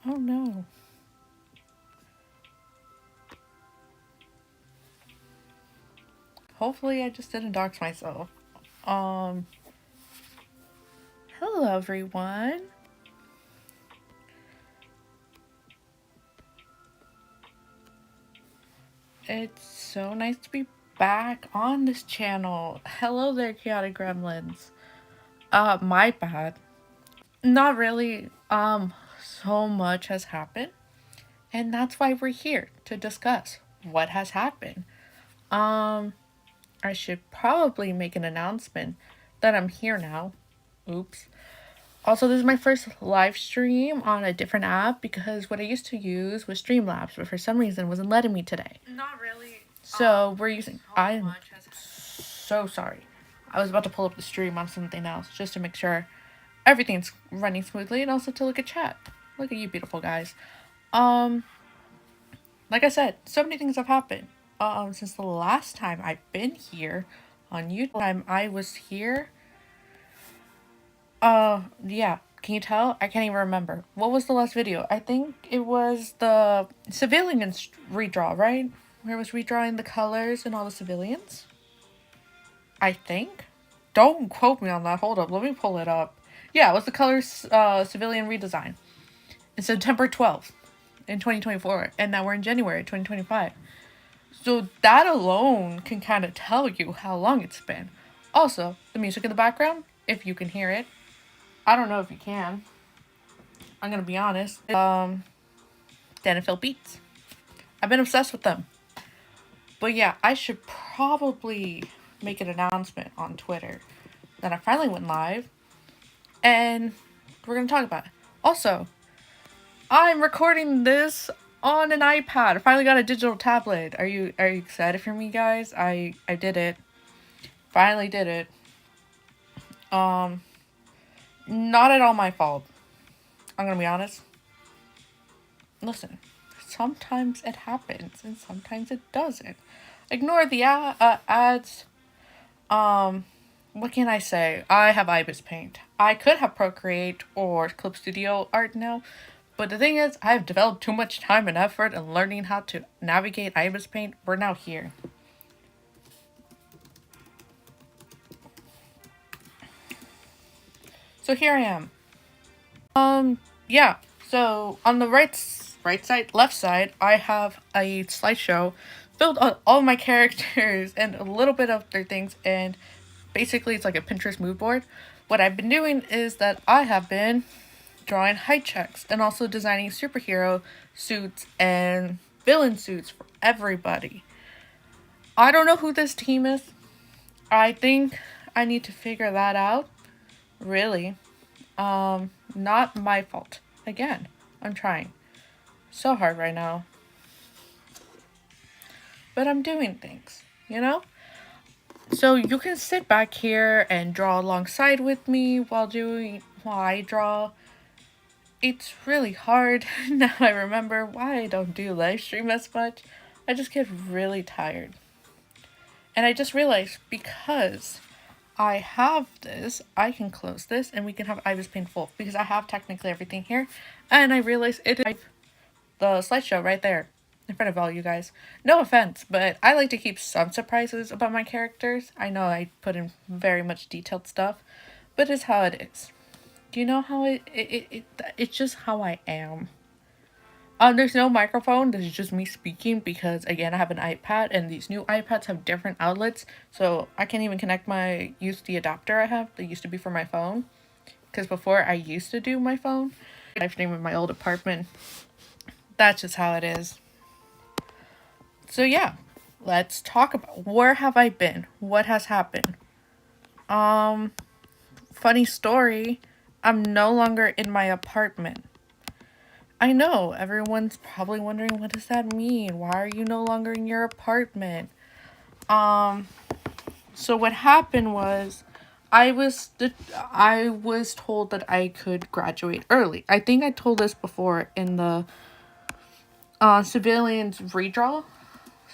Oh no. Hopefully I just didn't dox myself. Um, Hello everyone. It's so nice to be back on this channel. Hello there, chaotic gremlins. My bad. Not really. So much has happened, and that's why we're here to discuss what has happened. Um, I should probably make an announcement that I'm here now. Oops. Also, this is my first live stream on a different app because what I used to use was Streamlabs, but for some reason it wasn't letting me today. Not really. So we're using. I'm so sorry. I was about to pull up the stream on something else just to make sure everything's running smoothly and also to look at chat. Look at you, beautiful guys. Um, like I said, so many things have happened. Since the last time I've been here on YouTube, time I was here. Yeah. Can you tell? I can't even remember. What was the last video? I think it was the civilians redraw, right? Where it was redrawing the colors and all the civilians. I think. Don't quote me on that. Hold up. Let me pull it up. Yeah, it was the colors civilian redesign. In September 12th in 2024. And now we're in January 2025. So that alone can kind of tell you how long it's been. Also, the music in the background, if you can hear it. I don't know if you can. I'm gonna be honest. Denafil beats. I've been obsessed with them. But yeah, I should probably make an announcement on Twitter that I finally went live. And we're gonna talk about it. Also, I'm recording this on an iPad. I finally got a digital tablet. Are you excited for me, guys? I did it. Finally did it. Not at all my fault. I'm gonna be honest. Listen, sometimes it happens and sometimes it doesn't. Ignore the ads. What can I say? I have Ibis Paint. I could have Procreate or Clip Studio Art now, but the thing is, I've developed too much time and effort in learning how to navigate Ibis Paint. We're now here. So here I am. Yeah. So on the right side, left side, I have a slideshow filled on all my characters and a little bit of their things, and basically it's like a Pinterest mood board. What I've been doing is that I have been drawing height checks and also designing superhero suits and villain suits for everybody. I don't know who this team is. I think I need to figure that out. Really. Not my fault. Again, I'm trying so hard right now. But I'm doing things, you know? So you can sit back here and draw alongside with me while I draw. It's really hard. Now I remember why I don't do live stream as much. I just get really tired. And I just realized because I have this, I can close this and we can have Ibis Paint full because I have technically everything here. And I realized it is the slideshow right there in front of all you guys. No offense, but I like to keep some surprises about my characters. I know I put in very much detailed stuff, but it's how it is. Do you know how it's just how I am. There's no microphone. This is just me speaking because, again, I have an iPad and these new iPads have different outlets. So I can't even connect use the adapter I have that used to be for my phone. Because before I used to do my phone. Live stream in my old apartment. That's just how it is. So yeah, let's talk about where have I been? What has happened? Funny story. I'm no longer in my apartment. I know, everyone's probably wondering, what does that mean? Why are you no longer in your apartment? So what happened was, I was told that I could graduate early. I think I told this before in the civilians redraw.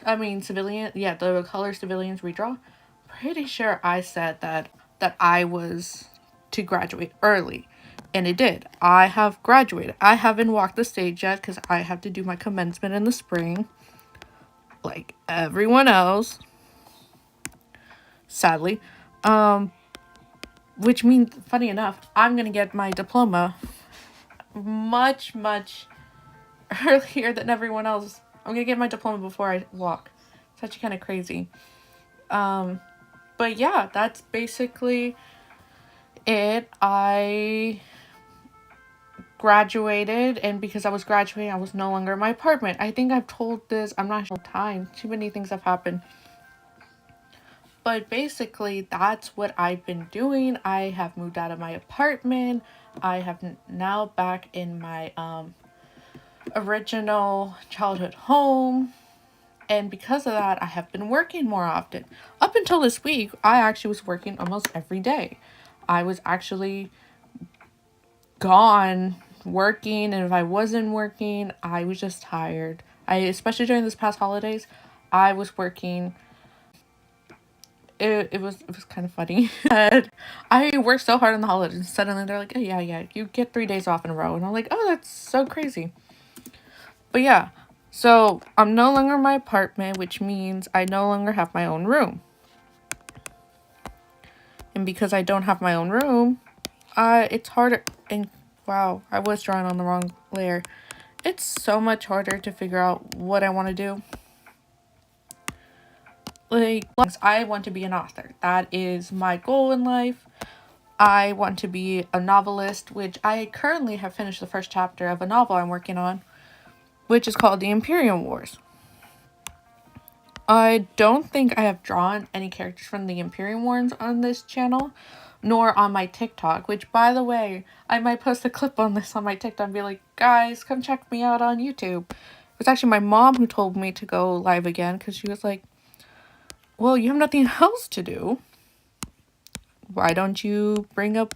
The color civilians redraw. Pretty sure I said that I was to graduate early. And it did. I have graduated. I haven't walked the stage yet because I have to do my commencement in the spring, like everyone else, sadly. Which means, funny enough, I'm going to get my diploma much, much earlier than everyone else. I'm going to get my diploma before I walk. It's actually kind of crazy. But yeah, that's basically it. I graduated, and because I was graduating, I was no longer in my apartment. I think I've told this, I'm not sure time. Too many things have happened. But basically, that's what I've been doing. I have moved out of my apartment. I have now back in my original childhood home. And because of that, I have been working more often. Up until this week, I actually was working almost every day. I was actually gone working, and if I wasn't working, I was just tired. Especially during this past holidays, I was working. It was kind of funny. I worked so hard on the holidays, and suddenly they're like, oh yeah, you get 3 days off in a row. And I'm like, oh, that's so crazy. But yeah, so I'm no longer in my apartment, which means I no longer have my own room. And because I don't have my own room, it's harder. And wow, I was drawing on the wrong layer. It's so much harder to figure out what I want to do. Like, I want to be an author. That is my goal in life. I want to be a novelist, which I currently have finished the first chapter of a novel I'm working on, which is called The Imperium Wars. I don't think I have drawn any characters from the Imperium Wars on this channel, nor on my TikTok, which, by the way, I might post a clip on this on my TikTok and be like, guys, come check me out on YouTube. It was actually my mom who told me to go live again, because she was like, well, you have nothing else to do. Why don't you bring up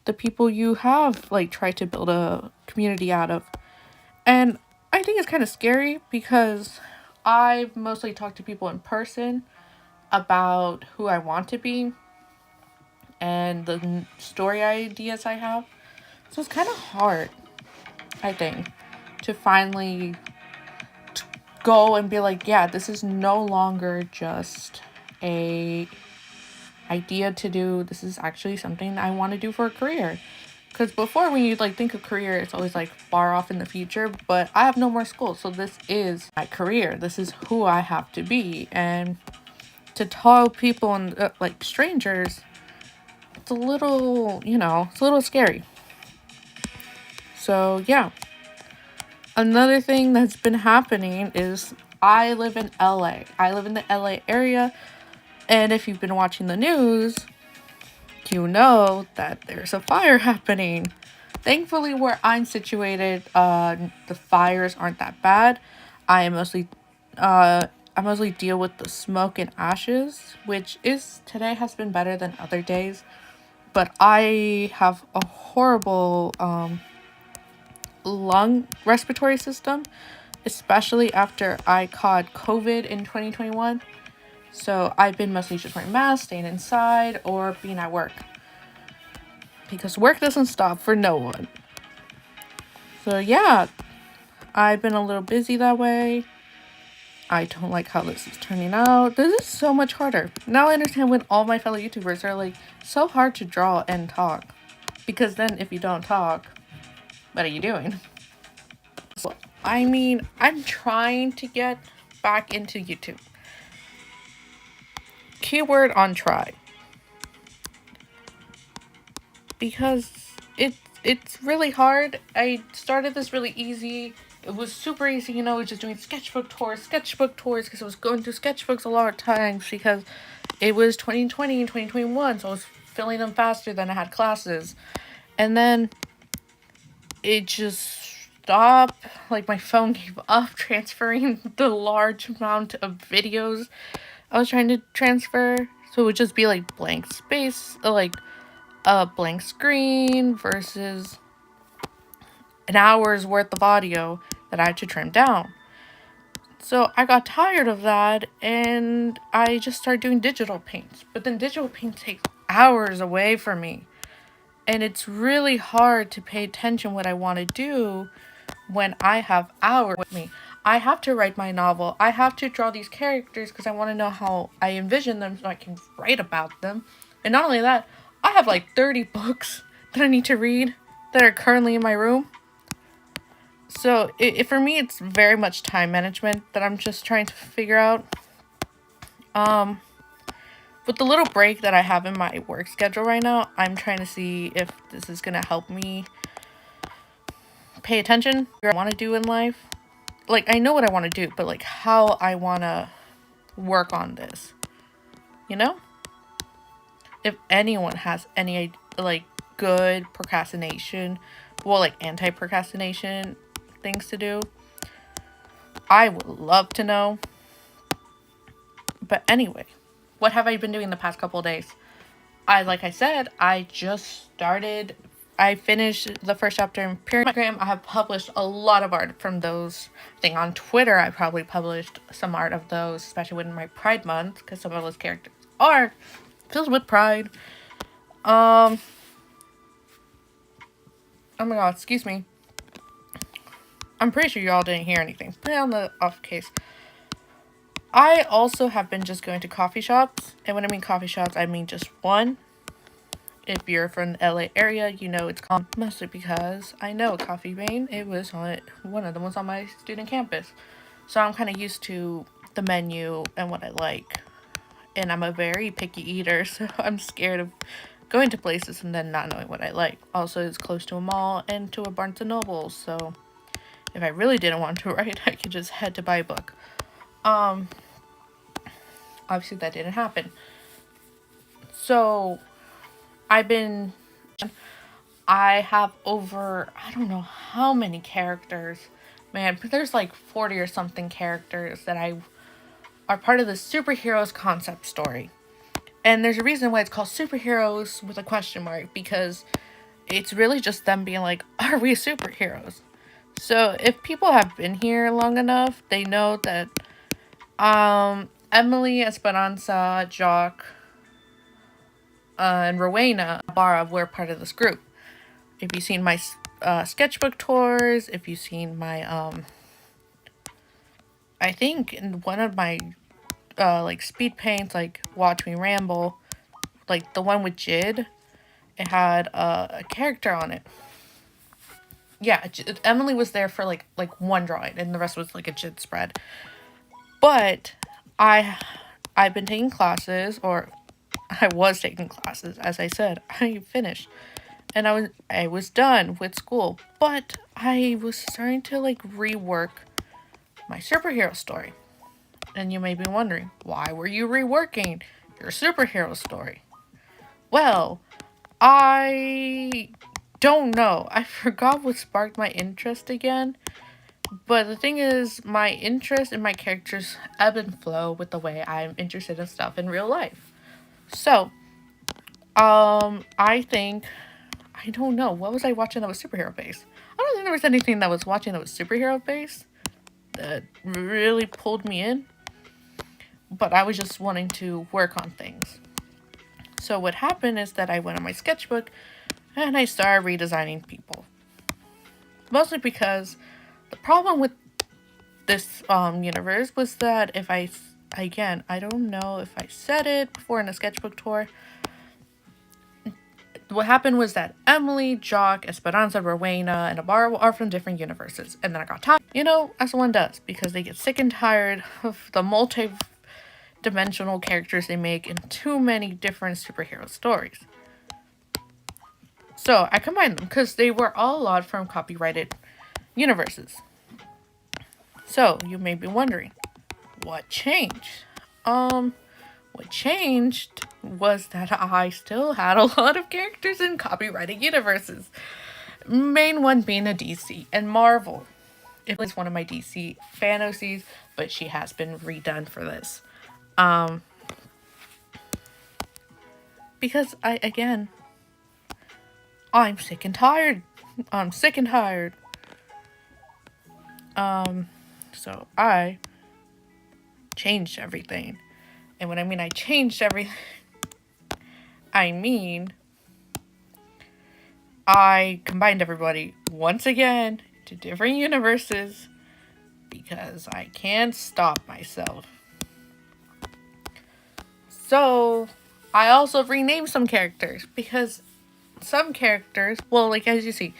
the people you have, like, try to build a community out of? And I think it's kind of scary because I've mostly talked to people in person about who I want to be and the story ideas I have. So it's kind of hard, I think, to finally go and be like, yeah, this is no longer just a idea to do. This is actually something I want to do for a career. Because before, when you like think of career, it's always like far off in the future. But I have no more school, so this is my career. This is who I have to be. And to tell people and like strangers, it's a little, it's a little scary. So yeah. Another thing that's been happening is I live in LA. I live in the LA area. And if you've been watching the news, you know that there's a fire happening. Thankfully, where I'm situated, the fires aren't that bad. I mostly deal with the smoke and ashes, which today has been better than other days. But I have a horrible lung respiratory system, especially after I caught COVID in 2021. So I've been mostly just wearing masks, staying inside, or being at work. Because work doesn't stop for no one. So yeah, I've been a little busy that way. I don't like how this is turning out. This is so much harder. Now I understand when all my fellow YouTubers are like, so hard to draw and talk. Because then if you don't talk, what are you doing? So, I mean, I'm trying to get back into YouTube. Keyword on try. Because it's really hard. I started this really easy. It was super easy, just doing sketchbook tours, because I was going through sketchbooks a lot of times because it was 2020 and 2021, so I was filling them faster than I had classes. And then it just stopped. Like, my phone gave up transferring the large amount of videos I was trying to transfer. So it would just be like blank space, like a blank screen versus an hour's worth of audio that I had to trim down. So I got tired of that and I just started doing digital paints. But then digital paint takes hours away from me. And it's really hard to pay attention what I want to do when I have hours with me. I have to write my novel. I have to draw these characters because I want to know how I envision them so I can write about them. And not only that, I have like 30 books that I need to read that are currently in my room. So for me, it's very much time management that I'm just trying to figure out. With the little break that I have in my work schedule right now, I'm trying to see if this is going to help me pay attention to what I want to do in life. Like, I know what I want to do, but like how I want to work on this. You know? If anyone has any like good procrastination, well, like anti-procrastination things to do, I would love to know. But anyway, what have I been doing the past couple of days? Like I said, I finished the first chapter in Instagram. I have published a lot of art from those. I think on Twitter, I probably published some art of those, especially within my Pride Month, because some of those characters are filled with pride. Oh my god, excuse me. I'm pretty sure y'all didn't hear anything. Put it on the off case. I also have been just going to coffee shops. And when I mean coffee shops, I mean just one. If you're from the LA area, you know it's called, mostly because I know a Coffee Bean. It was on one of them was on my student campus. So I'm kind of used to the menu and what I like. And I'm a very picky eater, so I'm scared of going to places and then not knowing what I like. Also, it's close to a mall and to a Barnes & Noble, so if I really didn't want to write, I could just head to buy a book. Obviously that didn't happen. So I have over, I don't know how many characters, man, but there's like 40 or something characters that are part of the superheroes concept story. And there's a reason why it's called superheroes with a question mark, because it's really just them being like, are we superheroes? So if people have been here long enough, they know that Emily, Esperanza, Jock, and Rowena, Barra, were part of this group. If you've seen my sketchbook tours, if you've seen my I think in one of my like speed paints, like Watch Me Ramble, like the one with Jid, it had a character on it. Yeah, Emily was there for like one drawing, and the rest was like a Jid spread. But I've been taking classes, or I was taking classes. As I said, I finished, and I was done with school. But I was starting to like rework my superhero story. And you may be wondering, why were you reworking your superhero story? Well, I don't know. I forgot what sparked my interest again. But the thing is, my interest in my characters ebb and flow with the way I'm interested in stuff in real life. So, I think, I don't know, what was I watching that was superhero based? I don't think there was anything that was watching that was superhero based that really pulled me in. But I was just wanting to work on things. So what happened is that I went on my sketchbook and I started redesigning people. Mostly because the problem with this universe was that if I don't know if I said it before in a sketchbook tour. What happened was that Emily, Jock, Esperanza, Rowena, and Ibarra are from different universes. And then I got tired, as one does, because they get sick and tired of the multi-dimensional characters they make in too many different superhero stories. So I combined them because they were all a lot from copyrighted universes. So you may be wondering, what changed? What changed was that I still had a lot of characters in copyrighted universes. Main one being a DC and Marvel. It was one of my DC fantasies, but she has been redone for this. Because I'm sick and tired. I'm sick and tired. So I changed everything. And when I mean I changed everything, I mean I combined everybody once again to different universes because I can't stop myself. So, I also renamed some characters because some characters, well, like as you see,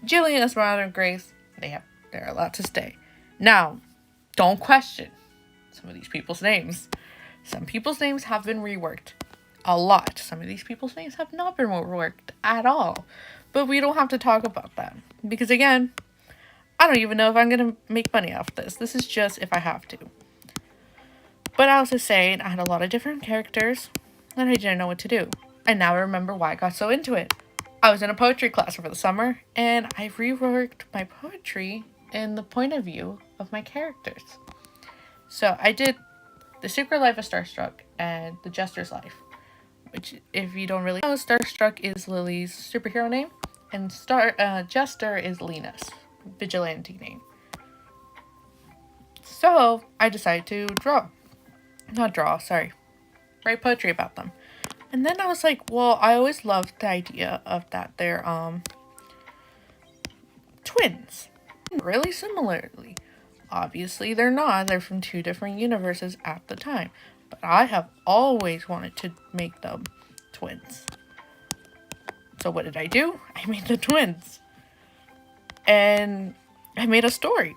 Jillian, Esmeralda, and Grace, they're allowed to stay. Now, don't question some of these people's names. Some people's names have been reworked a lot. Some of these people's names have not been reworked at all. But we don't have to talk about that. Because again, I don't even know if I'm going to make money off this. This is just if I have to. But I was just saying, I had a lot of different characters, and I didn't know what to do. And now I remember why I got so into it. I was in a poetry class over the summer, and I reworked my poetry in the point of view of my characters. So I did The Secret Life of Starstruck and The Jester's Life, which, if you don't really know, Starstruck is Lily's superhero name, and Jester is Lena's vigilante name. So I decided to write poetry about them. And then I was like, well, I always loved the idea of that they're twins. Really similarly. Obviously they're not. They're from two different universes at the time. But I have always wanted to make them twins. So what did I do? I made the twins. And I made a story.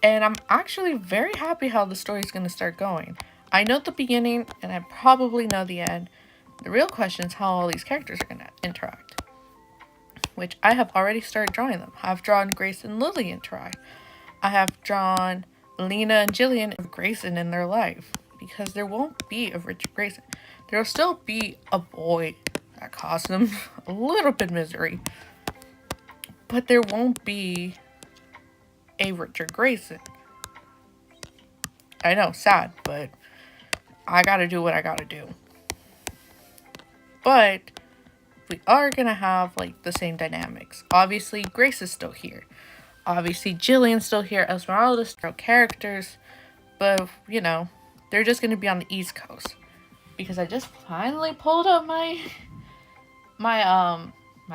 And I'm actually very happy how the story's going to start going. I know the beginning, and I probably know the end. The real question is how all these characters are going to interact. Which I have already started drawing them. I've drawn Grace and Lily interact. I have drawn Lena and Jillian of Grayson in their life. Because there won't be a Richard Grayson. There will still be a boy that caused them a little bit misery. But there won't be a Richard Grayson. I know, sad, but I gotta do what I gotta do. But we are gonna have like the same dynamics. Obviously, Grace is still here. Obviously, Jillian's still here. Esmeralda's still characters. But, you know, they're just gonna be on the East Coast. Because I just finally pulled up my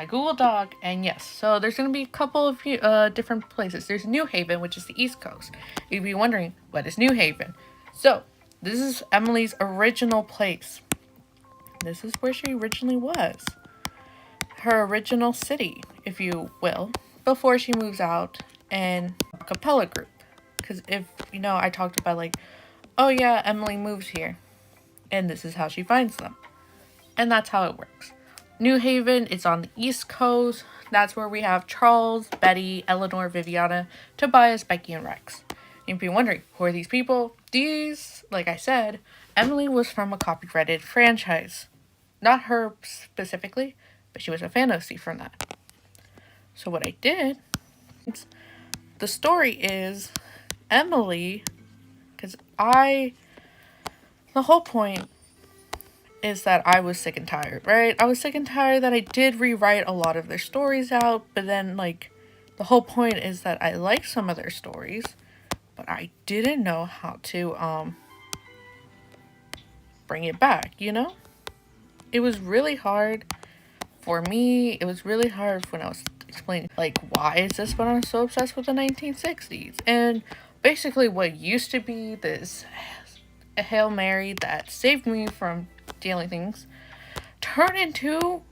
Google Doc, and yes, so there's going to be a couple of different places. There's New Haven, which is the East Coast. You'd be wondering, what is New Haven? So, this is Emily's original place. This is where she originally was. Her original city, if you will, before she moves out and a cappella group. Because if, you know, I talked about like, oh yeah, Emily moves here. And this is how she finds them. And that's how it works. New Haven is on the East Coast. That's where we have Charles, Betty, Eleanor, Viviana, Tobias, Becky, and Rex. You'd be wondering, who are these people? These, like I said, Emily was from a copyrighted franchise. Not her specifically, but she was a fantasy from that. So what I did, the story is Emily, because the whole point is that I was sick and tired, right? I was sick and tired that I did rewrite a lot of their stories out, but then, like, the whole point is that I like some of their stories, but I didn't know how to, bring it back, you know? It was really hard for me. It was really hard when I was explaining, like, why is this when I'm so obsessed with the 1960s? And basically what used to be this a Hail Mary that saved me from dealing things turned into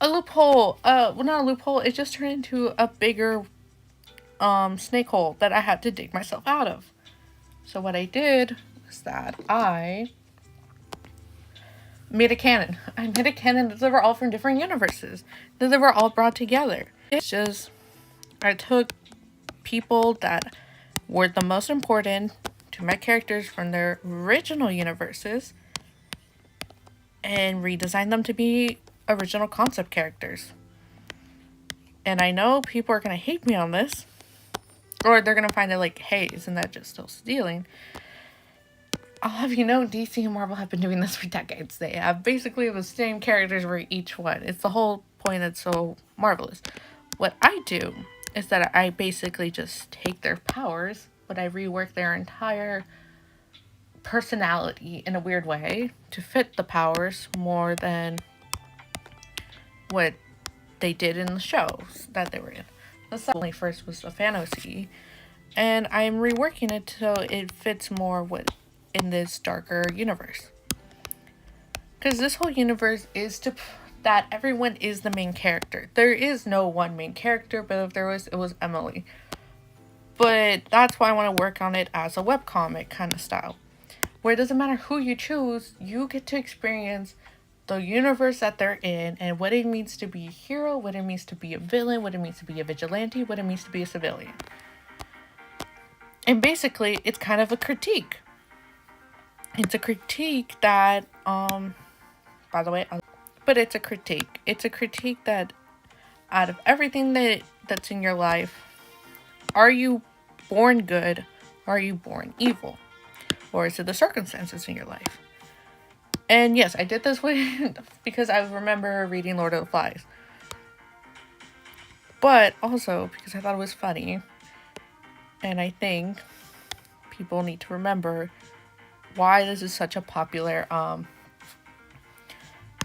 a loophole. Well, not a loophole, it just turned into a bigger snake hole that I had to dig myself out of. So what I did was that I made a canon. I made a canon that they were all from different universes, that they were all brought together. It's just, I took people that were the most important to my characters from their original universes and redesigned them to be original concept characters. And I know people are going to hate me on this, or they're going to find it like, hey, isn't that just still stealing? I'll have you know, DC and Marvel have been doing this for decades. They have basically the same characters for each one. It's the whole point that's so marvelous. What I do is that I basically just take their powers, but I rework their entire personality in a weird way to fit the powers more than what they did in the shows that they were in. The second first was a fantasy, and I'm reworking it so it fits more with in this darker universe. Because this whole universe is that everyone is the main character. There is no one main character, but if there was, it was Emily. But that's why I want to work on it as a webcomic kind of style, where it doesn't matter who you choose, you get to experience the universe that they're in and what it means to be a hero, what it means to be a villain, what it means to be a vigilante, what it means to be a civilian. And basically, it's kind of a critique. It's a critique that, by the way, but it's a critique. It's a critique that out of everything that's in your life, are you born good or are you born evil? Or is it the circumstances in your life? And yes, I did this because I remember reading Lord of the Flies. But also because I thought it was funny. And I think people need to remember why this is such a popular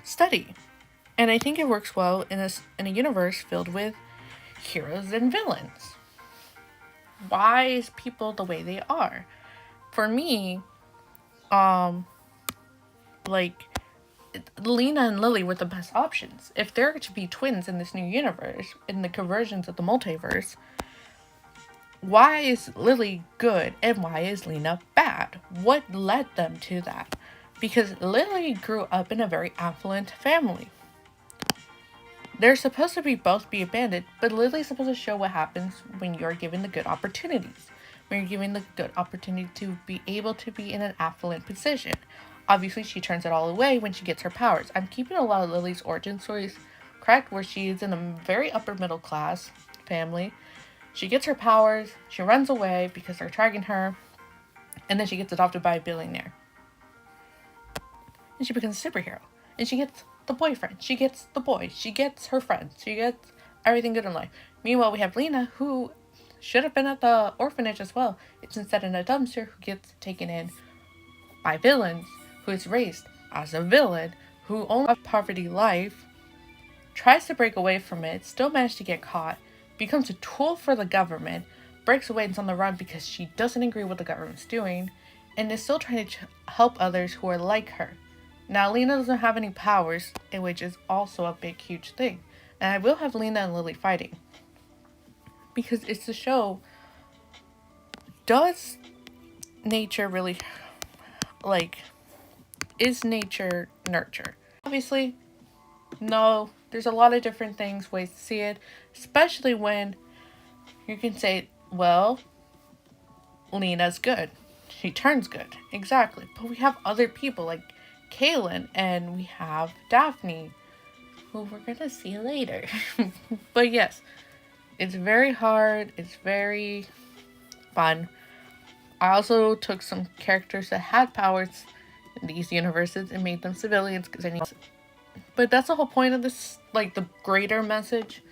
study. And I think it works well in a universe filled with heroes and villains. Why is people the way they are? For me, like, Lena and Lily were the best options. If they're to be twins in this new universe, in the conversions of the multiverse, why is Lily good and why is Lena bad? What led them to that? Because Lily grew up in a very affluent family. They're supposed to both be abandoned, but Lily's supposed to show what happens when you're given the good opportunities. When you're given the good opportunity to be able to be in an affluent position. Obviously, she turns it all away when she gets her powers. I'm keeping a lot of Lily's origin stories correct, where she is in a very upper middle class family. She gets her powers, she runs away because they're tracking her, and then she gets adopted by a billionaire. And she becomes a superhero. And she gets the boyfriend, she gets the boy, she gets her friends, she gets everything good in life. Meanwhile, we have Lena, who should have been at the orphanage as well. It's instead in a dumpster, who gets taken in by villains, who is raised as a villain, who only has a poverty life, tries to break away from it, still managed to get caught, becomes a tool for the government, breaks away and is on the run because she doesn't agree with what the government's doing, and is still trying to help others who are like her. Now, Lena doesn't have any powers, which is also a big, huge thing. And I will have Lena and Lily fighting. Because it's to show, does nature really, is nature nurture? Obviously, no. There's a lot of different ways to see it. Especially when you can say, well, Lena's good. She turns good. Exactly. But we have other people like Kaylin, and we have Daphne, who we're gonna see later. But yes, it's very hard. It's very fun. I also took some characters that had powers in these universes and made them civilians because I need. But that's the whole point of this, the greater message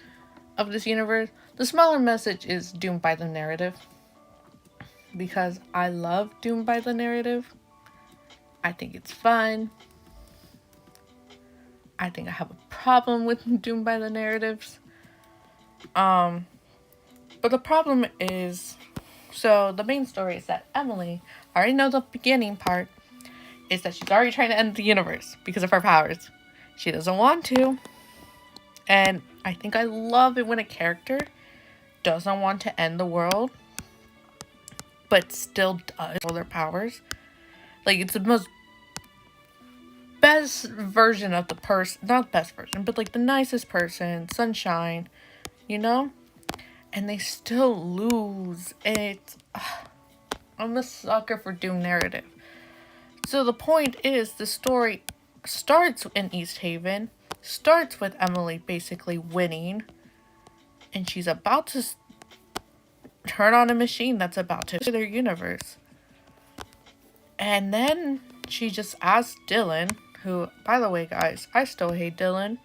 of this universe. The smaller message is doomed by the narrative. Because I love doomed by the narrative. I think it's fun. I think I have a problem with doomed by the narratives. But the problem is, so the main story is that Emily, I already know the beginning part, is that she's already trying to end the universe because of her powers. She doesn't want to. And I think I love it when a character doesn't want to end the world, but still does all their powers. It's the most best version of the person, not best version, but the nicest person, sunshine, and they still lose. I'm a sucker for doom narrative. So the point is, the story starts in East Haven, starts with Emily basically winning, and she's about to turn on a machine that's about to their universe. And then she just asks Dylan, who, by the way, guys, I still hate Dylan.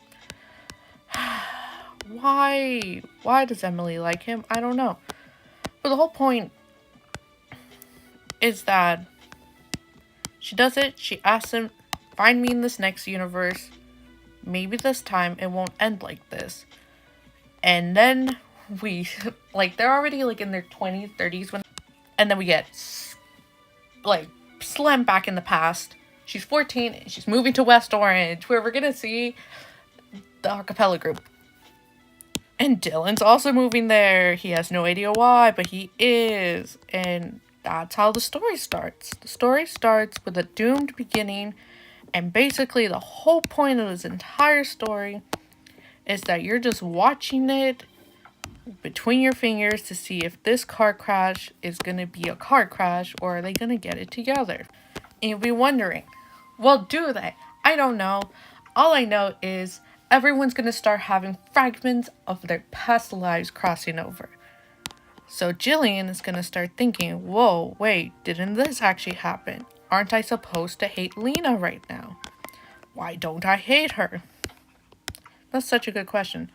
Why does Emily like him? I don't know. But the whole point is that she does it. She asks him, find me in this next universe. maybe this time it won't end like this. And then we, like, they're already, like, in their 20s, 30s when, and then we get, like, slammed back in the past. She's 14 and she's moving to West Orange, where we're gonna see the acapella group. And Dylan's also moving there. He has no idea why, but he is. And that's how the story starts. The story starts with a doomed beginning. And basically, the whole point of this entire story is that you're just watching it between your fingers to see if this car crash is going to be a car crash or are they going to get it together. And you'll be wondering, well, do they? I don't know. All I know is everyone's going to start having fragments of their past lives crossing over. So Jillian is going to start thinking, whoa, wait, didn't this actually happen? Aren't I supposed to hate Lena right now? Why don't I hate her? That's such a good question.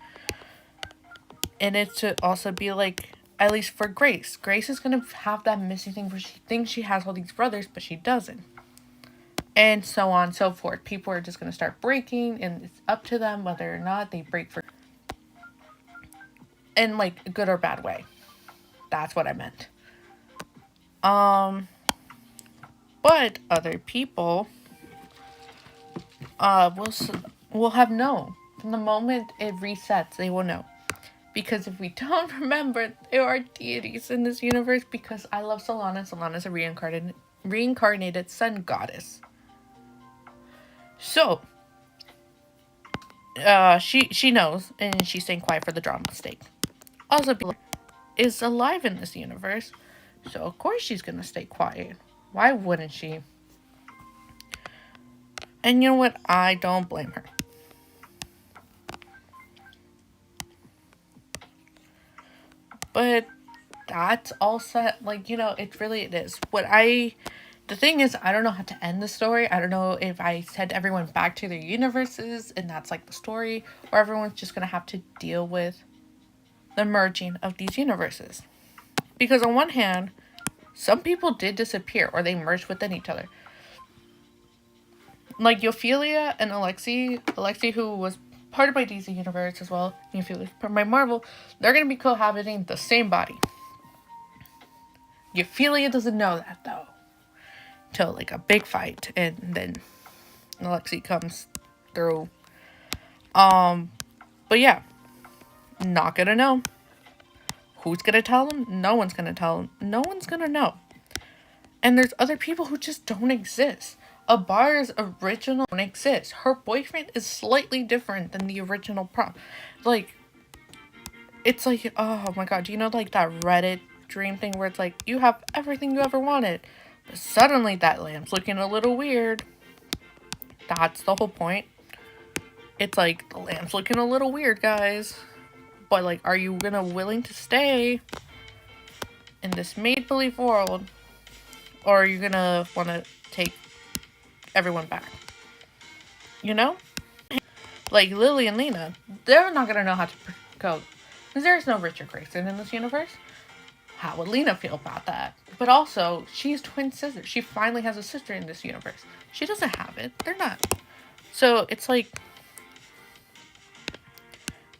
And it should also be like, at least for Grace. Grace is going to have that missing thing where she thinks she has all these brothers, but she doesn't. And so on and so forth. People are just going to start breaking, and it's up to them whether or not they break for... in, like, a good or bad way. That's what I meant. But other people will have known. From the moment it resets, they will know. Because if we don't remember, there are deities in this universe. Because I love Solana. Solana's a reincarnated sun goddess. So, she knows, and she's staying quiet for the drama's sake. Also, is alive in this universe, so of course she's gonna stay quiet. Why wouldn't she? And you know what? I don't blame her. But that's all set. Like, it is. The thing is, I don't know how to end the story. I don't know if I send everyone back to their universes and that's like the story, or everyone's just gonna have to deal with the merging of these universes. Because on one hand, some people did disappear or they merged within each other. Like Ophelia and Alexi, who was part of my DC universe as well, and Ophelia part of my Marvel, they're going to be cohabiting the same body. Ophelia doesn't know that though. Till like a big fight, and then Alexi comes through. But yeah, not gonna know. Who's gonna tell them? No one's gonna tell them. No one's gonna know. And there's other people who just don't exist. Abar's original don't exist. Her boyfriend is slightly different than the original prop. Like, it's like, oh my god, do you know like that Reddit dream thing where it's like, you have everything you ever wanted, but suddenly that lamp's looking a little weird. That's the whole point. It's like, the lamp's looking a little weird, guys. But like, are you willing to stay in this make-believe world? Or are you gonna want to take everyone back? You know? Like, Lily and Lena, they're not gonna know how to go. Because there's no Richard Grayson in this universe. How would Lena feel about that? But also, she's twin sister. She finally has a sister in this universe. She doesn't have it. They're not. So, it's like,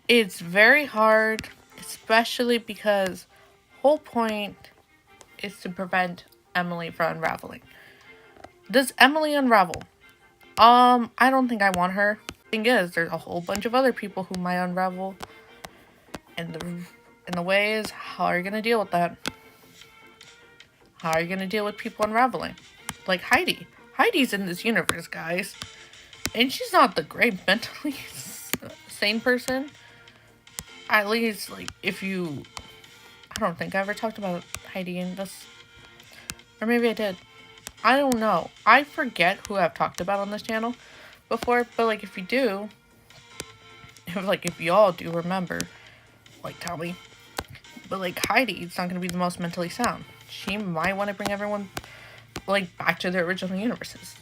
it's very hard, especially because whole point is to prevent Emily from unraveling. Does Emily unravel? I don't think I want her. Thing is, there's a whole bunch of other people who might unravel. And the way is, how are you gonna deal with that? How are you gonna deal with people unraveling? Like Heidi. Heidi's in this universe, guys. And she's not the great mentally sane person. At least, like, if you... I don't think I ever talked about Heidi in this. Or maybe I did. I don't know. I forget who I've talked about on this channel before. But, like, if you do... if y'all do remember, like, tell me. But, like, Heidi's not going to be the most mentally sound. She might want to bring everyone, like, back to their original universes.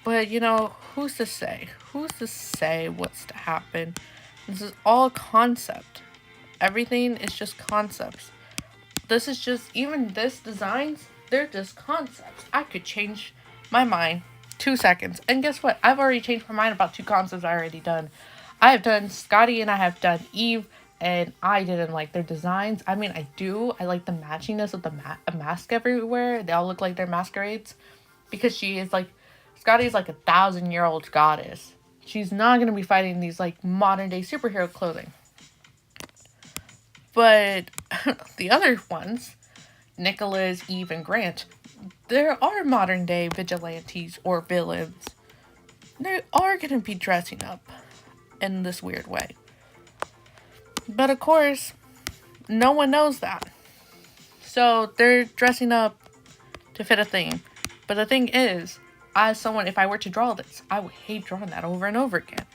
But, who's to say? Who's to say what's to happen? This is all concept. Everything is just concepts. This is just, even this designs, they're just concepts. I could change my mind 2 seconds. And guess what? I've already changed my mind about 2 concepts I already done. I have done Scotty and I have done Eve, and I didn't like their designs. I mean, I do. I like the matchiness of the mask everywhere. They all look like they're masquerades. Because she is like, Scotty's like 1,000-year-old goddess. She's not going to be fighting these like modern day superhero clothing. But the other ones, Nicholas, Eve, and Grant, there are modern day vigilantes or villains. They are going to be dressing up in this weird way. But of course, no one knows that. So they're dressing up to fit a theme. But the thing is, as someone, if I were to draw this, I would hate drawing that over and over again.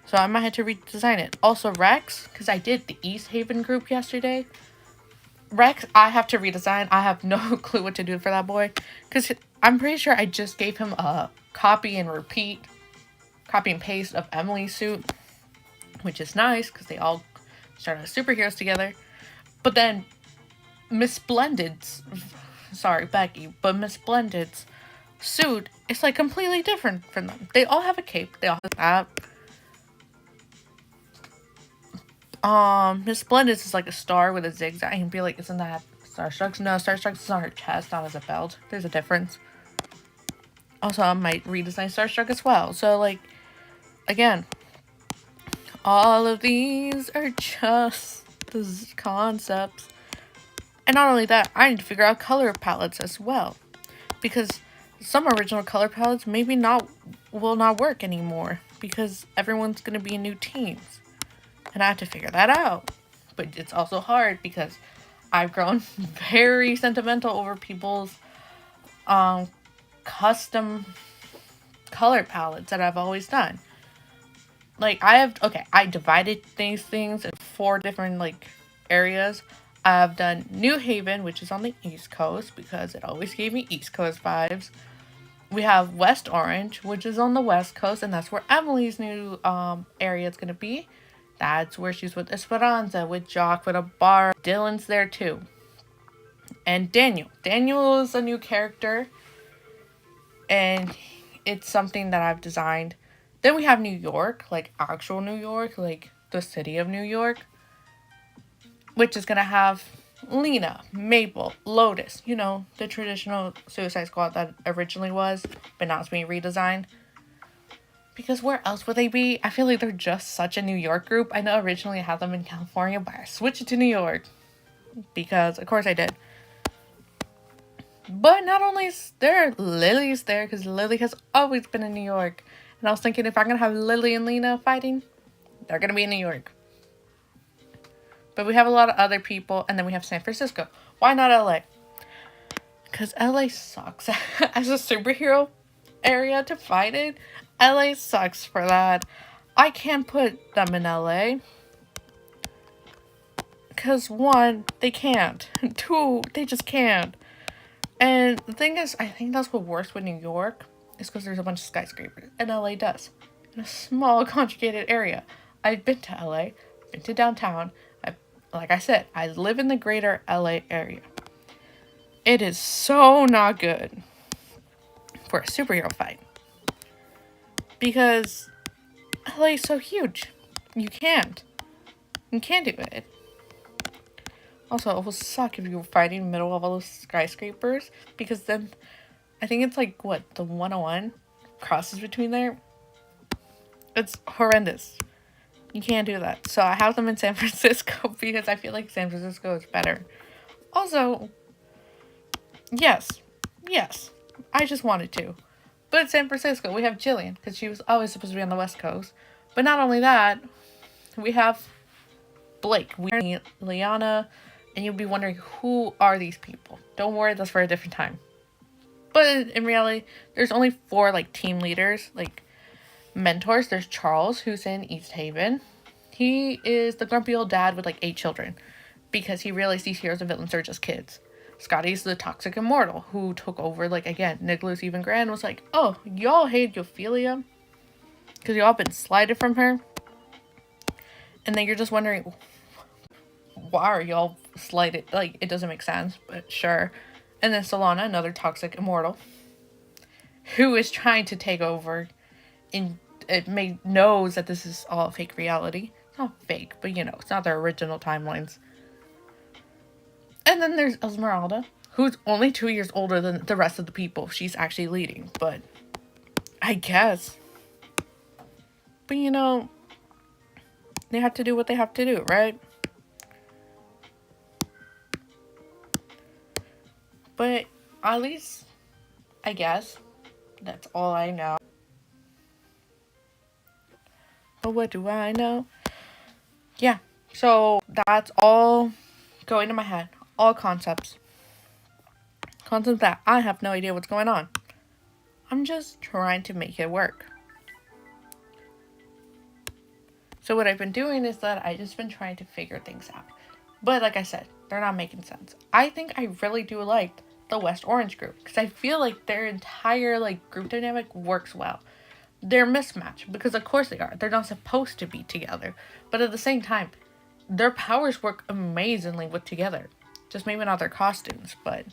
So I might have to redesign it. Also Rex, because I did the East Haven group yesterday. Rex, I have to redesign. I have no clue what to do for that boy. Because I'm pretty sure I just gave him a copy and paste of Emily's suit. Which is nice, because they all started as superheroes together. But then Miss Splendid's, sorry Becky, but Miss Splendid's suit is like completely different from them. They all have a cape. They all have that. Miss Splendid's is like a star with a zigzag. And be like, isn't that Starstruck's? No, Starstruck's is on her chest, not as a belt. There's a difference. Also, I might redesign Starstruck as well. So, like, again, all of these are just the concepts. And not only that, I need to figure out color palettes as well. Because some original color palettes will not work anymore. Because everyone's going to be in new teams. And I have to figure that out. But it's also hard because I've grown very sentimental over people's custom color palettes that I've always done. Like, I divided these things in 4 different, like, areas. I've done New Haven, which is on the East Coast, because it always gave me East Coast vibes. We have West Orange, which is on the West Coast, and that's where Emily's new area is going to be. That's where she's with Esperanza, with Jock, with a bar. Dylan's there, too. And Daniel. Daniel is a new character, and it's something that I've designed. Then we have New York, like actual New York, like the city of New York, which is going to have Lena, Maple, Lotus, you know, the traditional Suicide Squad that originally was, but now it's being redesigned. Because where else would they be? I feel like they're just such a New York group. I know originally I had them in California, but I switched it to New York. Because, of course, I did. But not only is there, Lily's there, because Lily has always been in New York. And I was thinking, if I'm going to have Lily and Lena fighting, they're going to be in New York. But we have a lot of other people, and then we have San Francisco. Why not LA? Because LA sucks as a superhero area to fight in. LA sucks for that. I can't put them in LA. Because 1, they can't. 2, they just can't. And the thing is, I think that's what works with New York. Is because there's a bunch of skyscrapers. And LA does. In a small, conjugated area. I've been to LA. Been to downtown. Like I said, I live in the greater LA area. It is so not good for a superhero fight. Because LA is so huge. You can't do it. Also, it will suck if you were fighting in the middle of all those skyscrapers. Because then, I think it's like, what, the 101 crosses between there? It's horrendous. You can't do that. So I have them in San Francisco because I feel like San Francisco is better. Also, yes, I just wanted to. But San Francisco, we have Jillian, because she was always supposed to be on the West Coast. But not only that, we have Blake, Liana, and you'll be wondering, who are these people? Don't worry, that's for a different time. But in reality, there's only 4, like, team leaders, like, mentors. There's Charles, who's in East Haven. He is the grumpy old dad with, like, 8 children, because he realized these heroes and villains are just kids. Scotty's the toxic immortal, who took over, like, again, Nicholas even Grand was like, oh, y'all hate Ophelia, because y'all been slighted from her. And then you're just wondering, why are y'all slighted? Like, it doesn't make sense, but sure. And then Solana, another toxic immortal. who is trying to take over, and knows that this is all fake reality. It's not fake, but you know, it's not their original timelines. And then there's Esmeralda, who's only 2 years older than the rest of the people she's actually leading, but I guess. But you know, they have to do what they have to do, right? But at least, I guess, that's all I know. But what do I know? Yeah, so that's all going in my head. All concepts. Concepts that I have no idea what's going on. I'm just trying to make it work. So what I've been doing is that I just been trying to figure things out. But like I said, they're not making sense. I think I really do like the West Orange group because I feel like their entire like group dynamic works well. They're mismatched because of course they are. They're not supposed to be together. But at the same time, their powers work amazingly with together. Just maybe not their costumes, but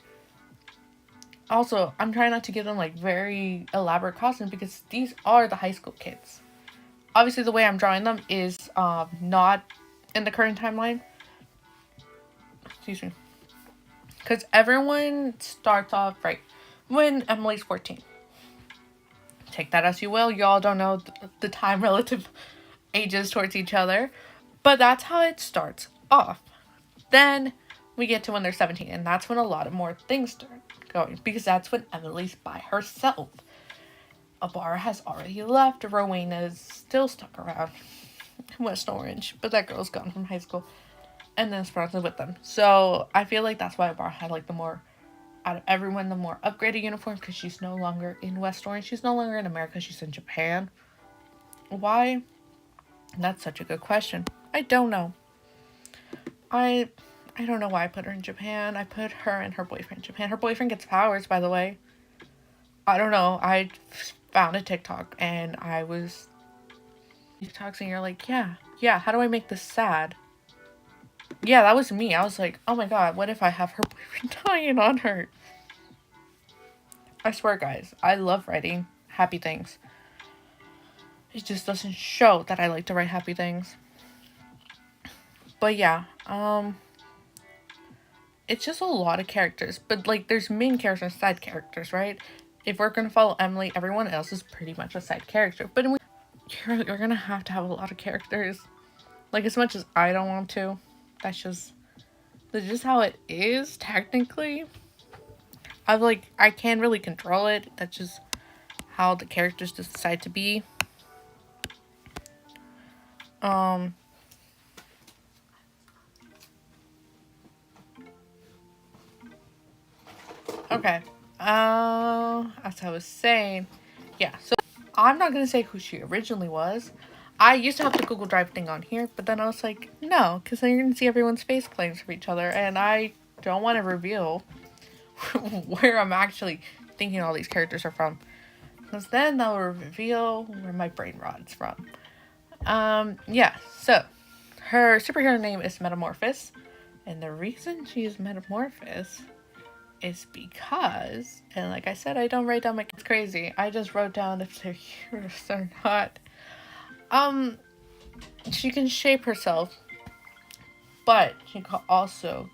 also I'm trying not to give them like very elaborate costumes because these are the high school kids. Obviously the way I'm drawing them is not in the current timeline. Excuse me. Because everyone starts off right when Emily's 14. Take that as you will. Y'all don't know the time relative ages towards each other. But that's how it starts off. Then we get to when they're 17. And that's when a lot of more things start going. Because that's when Emily's by herself. Abara has already left. Rowena is still stuck around in West Orange. But that girl's gone from high school. And then Esperanza's with them. So I feel like that's why Abara had like the more, out of everyone, the more upgraded uniform. Because she's no longer in West Orange. She's no longer in America. She's in Japan. Why? That's such a good question. I don't know. I don't know why I put her in Japan. I put her and her boyfriend in Japan. Her boyfriend gets powers, by the way. I don't know. I found a TikTok and I was TikToks and you're like, yeah, how do I make this sad? Yeah, that was me. I was like, oh my god, what if I have her boyfriend dying on her? I swear, guys, I love writing happy things. It just doesn't show that I like to write happy things. But yeah, it's just a lot of characters. But like, there's main characters and side characters, right? If we're gonna follow Emily, everyone else is pretty much a side character. But you're gonna have to have a lot of characters. Like, as much as I don't want to, that's just how it is, technically. I can't really control it. That's just how the characters decide to be. Okay. As I was saying, yeah, so I'm not gonna say who she originally was. I used to have the Google Drive thing on here, but then I was like, no, because then you're gonna see everyone's face claims for each other, and I don't want to reveal where I'm actually thinking all these characters are from. Because then that will reveal where my brain rot's from. Yeah, so her superhero name is Metamorphosis. And the reason she is Metamorphosis is because, and like I said, I don't write down it's crazy. I just wrote down if they're heroes or not. She can shape herself, but she can also,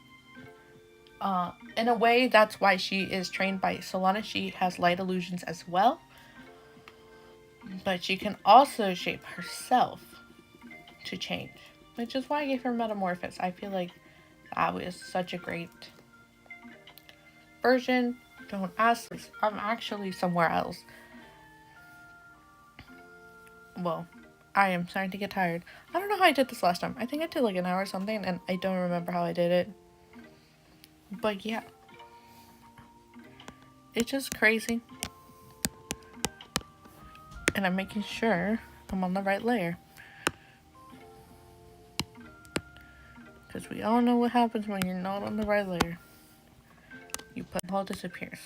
in a way, that's why she is trained by Solana. She has light illusions as well. But she can also shape herself to change, which is why I gave her Metamorphosis. I feel like that was such a great version. Don't ask. I'm actually somewhere else. Well, I am starting to get tired. I don't know how I did this last time. I think I did like an hour or something, and I don't remember how I did it. But yeah. It's just crazy. And I'm making sure I'm on the right layer. Because we all know what happens when you're not on the right layer. You put all disappears.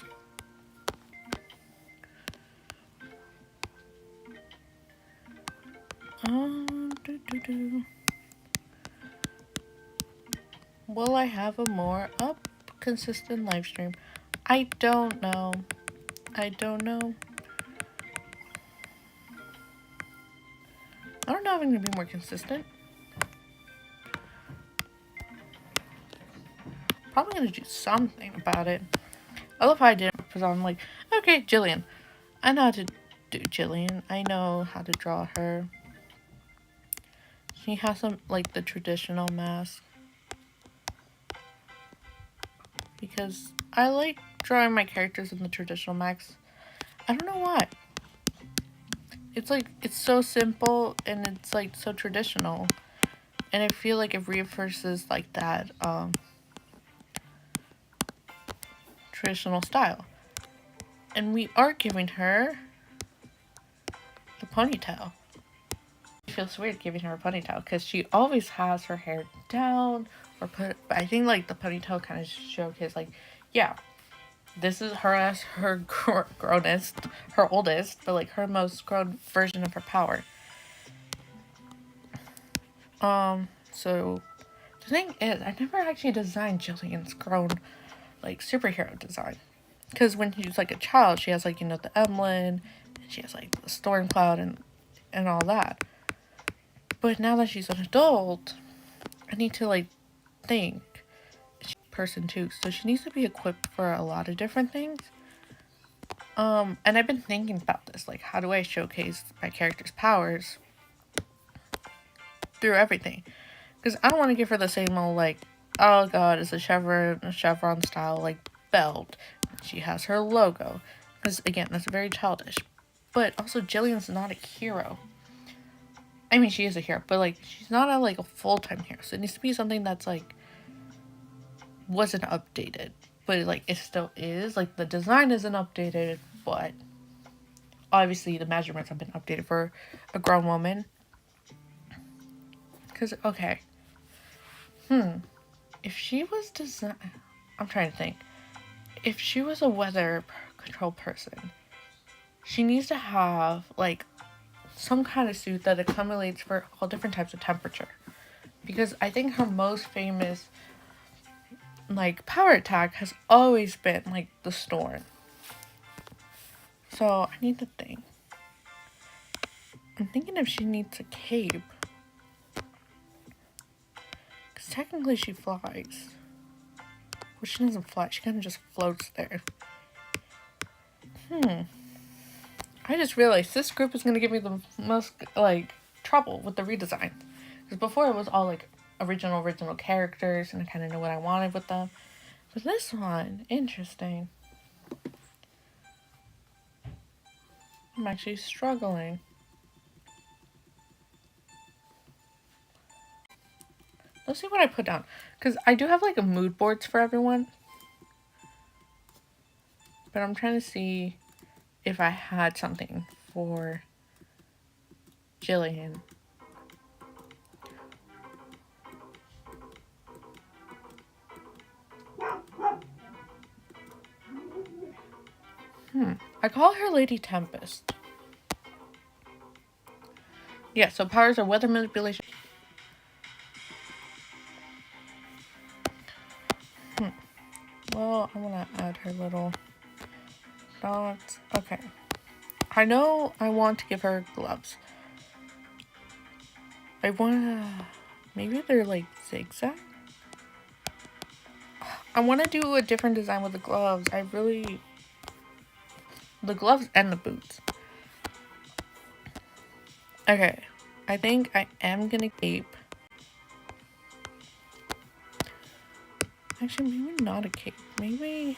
Will I have a more consistent live stream? I don't know. probably going to be more consistent. Probably going to do something about it. I love how I did it because I'm like, okay, Jillian. I know how to do Jillian. I know how to draw her. She has some, like, the traditional mask. Because I like drawing my characters in the traditional masks. I don't know why. It's like, it's so simple and it's like so traditional. And I feel like it reinforces like that traditional style. And we are giving her the ponytail. It feels weird giving her a ponytail because she always has her hair down or put. But I think like the ponytail kind of showcase like, yeah, this is her as her grownest, her oldest, but like her most grown version of her power. So the thing is, I never actually designed Jillian's grown like superhero design. Because when she's like a child, she has like, you know, the Emlyn, and she has like the Storm Cloud and all that. But now that she's an adult, I need to like think. She's a person too, so she needs to be equipped for a lot of different things. And I've been thinking about this, like how do I showcase my character's powers through everything? Because I don't want to give her the same old like, oh god, it's a chevron style like belt. She has her logo. Because again, that's very childish. But also, Jillian's not a hero. I mean, she is a hero, but like she's not a full-time hero. So it needs to be something that's like wasn't updated, but like it still is. Like the design isn't updated, but obviously the measurements have been updated for a grown woman. Because okay, if she was I'm trying to think. If she was a weather control person, she needs to have like some kind of suit that accommodates for all different types of temperature. Because I think her most famous like power attack has always been like the storm. So I need to think. I'm thinking if she needs a cape. Because technically she flies. Well, she doesn't fly. She kind of just floats there. I just realized this group is going to give me the most, like, trouble with the redesign. Because before it was all, like, original characters, and I kind of knew what I wanted with them. But this one, interesting. I'm actually struggling. Let's see what I put down. Because I do have, like, a mood boards for everyone. But I'm trying to see if I had something for Jillian. I call her Lady Tempest. Yeah, so powers are weather manipulation. Well, I want to add her little dots. Okay. I know I want to give her gloves. I want to... Maybe they're like zigzag? I want to do a different design with the gloves. The gloves and the boots. Okay. I think I am going to keep... Actually, maybe not a cape. Maybe...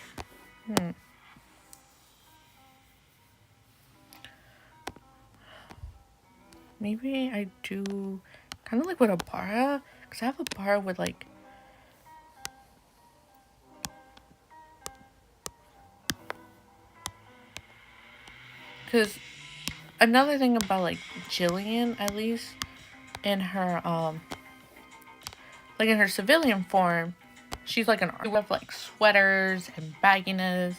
Maybe I do kind of like with a bara. Because I have a bara with like... Because another thing about like Jillian, at least, in her, like in her civilian form, she's like an army with like sweaters and bagginess.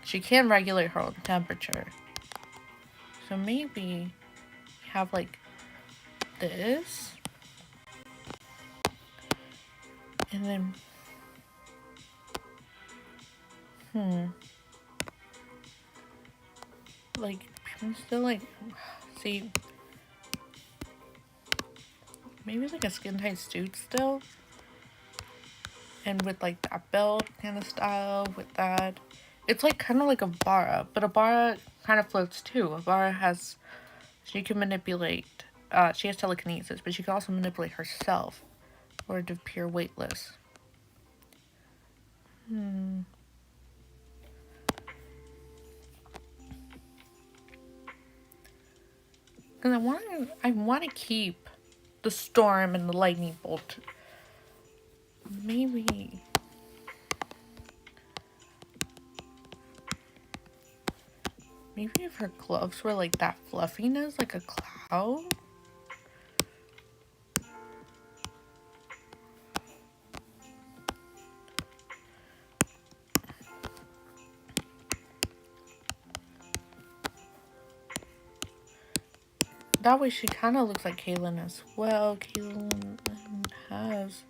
She can regulate her own temperature. So maybe have like this. And then like I'm still like see maybe like a skin tight suit still. And with like that belt kind of style with that. It's like kind of like a Bara, but a Bara kind of floats too. A Bara has, she can manipulate, she has telekinesis, but she can also manipulate herself or to appear weightless. Because I want to keep the storm and the lightning bolt. Maybe if her gloves were like that fluffiness, like a cloud. That way she kind of looks like Kaylin as well. Kaylin has.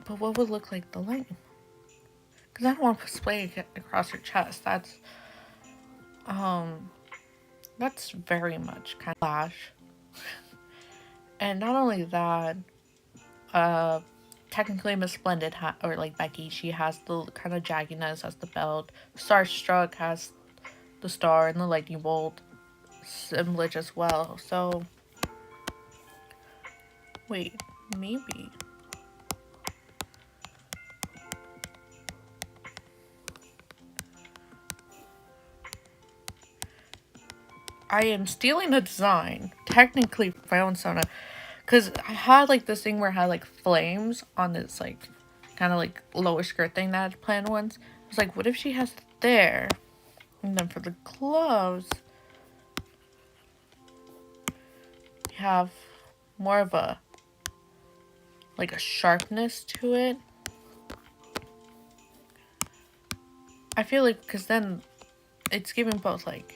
But what would look like the lightning? Because I don't want to spray it across her chest. Um, that's very much kind of Flash. And not only that, uh, technically Miss Splendid or like Becky, she has the kind of jaggedness as the belt. Starstruck has the star and the lightning bolt assemblage as well. So, wait, maybe. I am stealing a design, technically from my own Sona, because I had like this thing where I had like flames on this like kind of like lower skirt thing that I had planned once. I was like, what if she has it there? And then for the gloves, you have more of a like a sharpness to it. I feel like because then it's giving both like,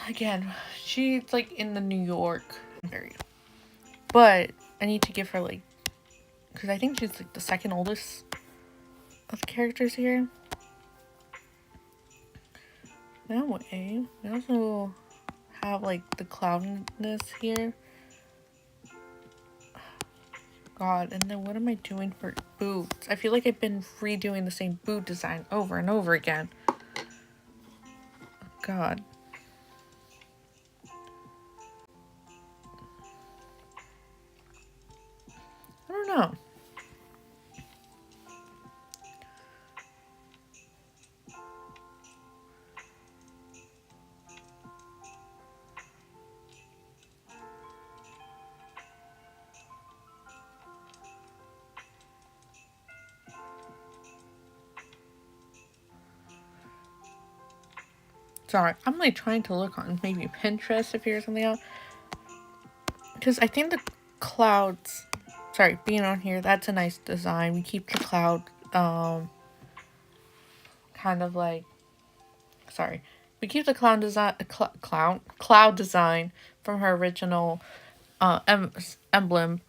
again, she's like in the New York area, but I need to give her like, because I think she's like the second oldest of the characters here. That way, we also have like the cloudiness here. God, and then what am I doing for boots? I feel like I've been redoing the same boot design over and over again. God. I don't know. Sorry, I'm like trying to look on maybe Pinterest to figure something out. Because I think the clouds, sorry, being on here, that's a nice design. We keep the cloud, kind of like, sorry. We keep the cloud design, cloud design from her original emblem.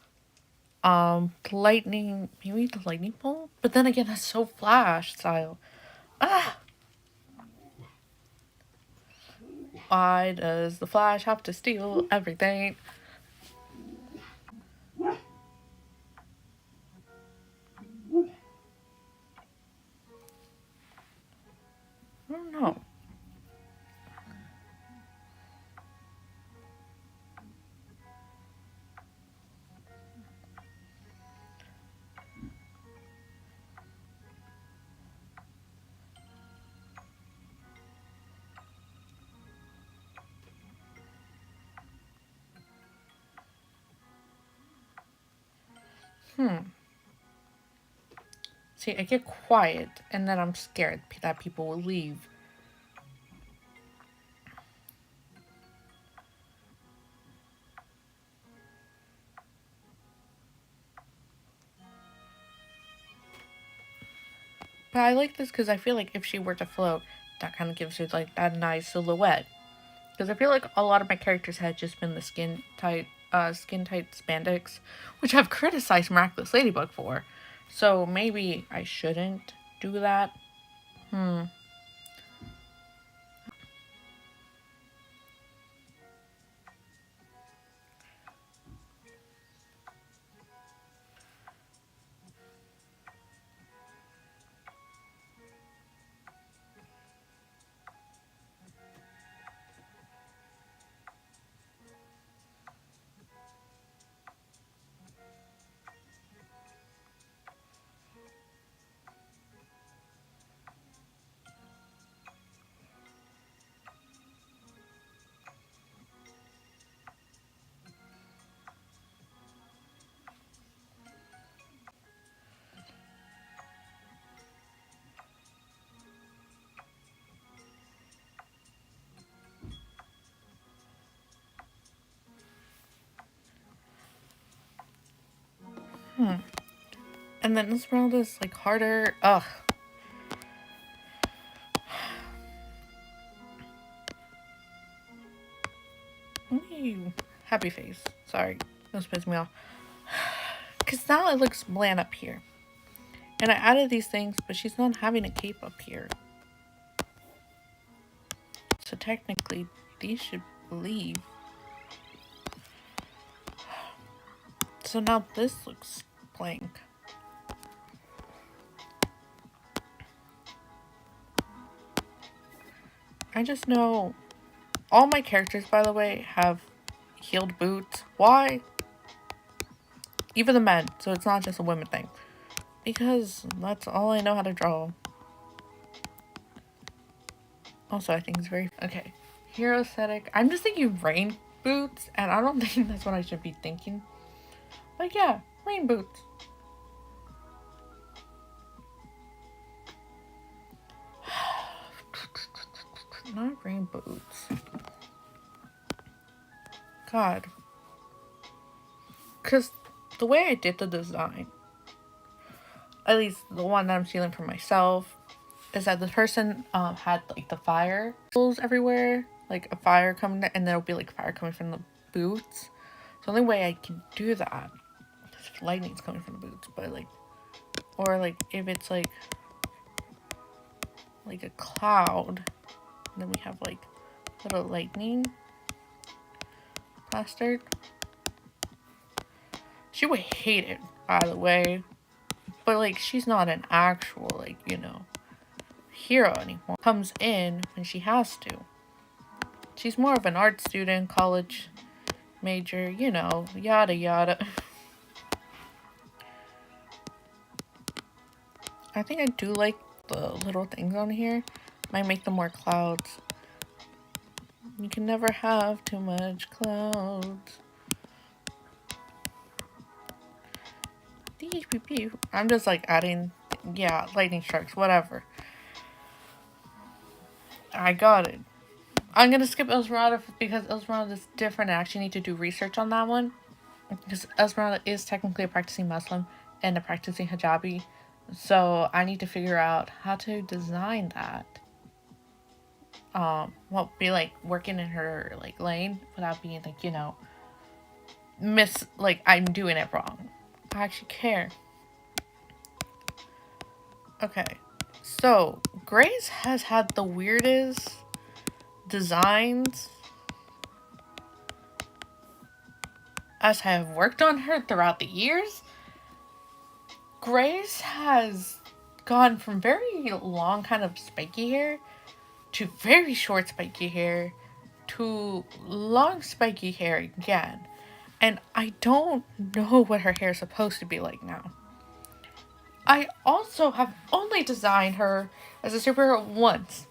Lightning, maybe the lightning bolt? But then again, that's so Flash style. Ah! Why does the Flash have to steal everything? I don't know. See, I get quiet and then I'm scared that people will leave. But I like this because I feel like if she were to float, that kind of gives her like that nice silhouette. Because I feel like a lot of my characters had just been the skin tight spandex, which I've criticized Miraculous Ladybug for. So maybe I shouldn't do that. And then Esmeralda's like harder. Ugh. Ew. Happy face. Sorry. That pissed me off. Because now it looks bland up here. And I added these things, but she's not having a cape up here. So technically, these should leave. So now this looks blank. I just know all my characters, by the way, have heeled boots. Why? Even the men, so it's not just a women thing. Because that's all I know how to draw. Also, I think it's very... Okay. Hero aesthetic. I'm just thinking rain boots, and I don't think that's what I should be thinking. But yeah, rain boots. Not rain boots. God. Because the way I did the design, at least the one that I'm stealing for myself, is that the person had like the fire everywhere, like a fire coming, and there'll be like fire coming from the boots. So the only way I can do that is if lightning's coming from the boots, but like, or like if it's like a cloud, and then we have like little lightning plastered. She would hate it, by the way, but like she's not an actual like, you know, hero anymore. Comes in when she has to. She's more of an art student, college major, you know, yada yada. I think I do like the little things on here. Might make them more clouds. You can never have too much clouds. I'm just like adding, yeah, lightning strikes, whatever. I got it. I'm gonna skip Esmeralda because Esmeralda is different. I actually need to do research on that one. Because Esmeralda is technically a practicing Muslim and a practicing hijabi. So I need to figure out how to design that. Well, be like working in her like lane without being like, you know, like I'm doing it wrong. I actually care. Okay. So Grace has had the weirdest designs as I have worked on her throughout the years. Grace has gone from very long kind of spiky hair to very short spiky hair to long spiky hair again. And I don't know what her hair is supposed to be like now. I also have only designed her as a superhero once.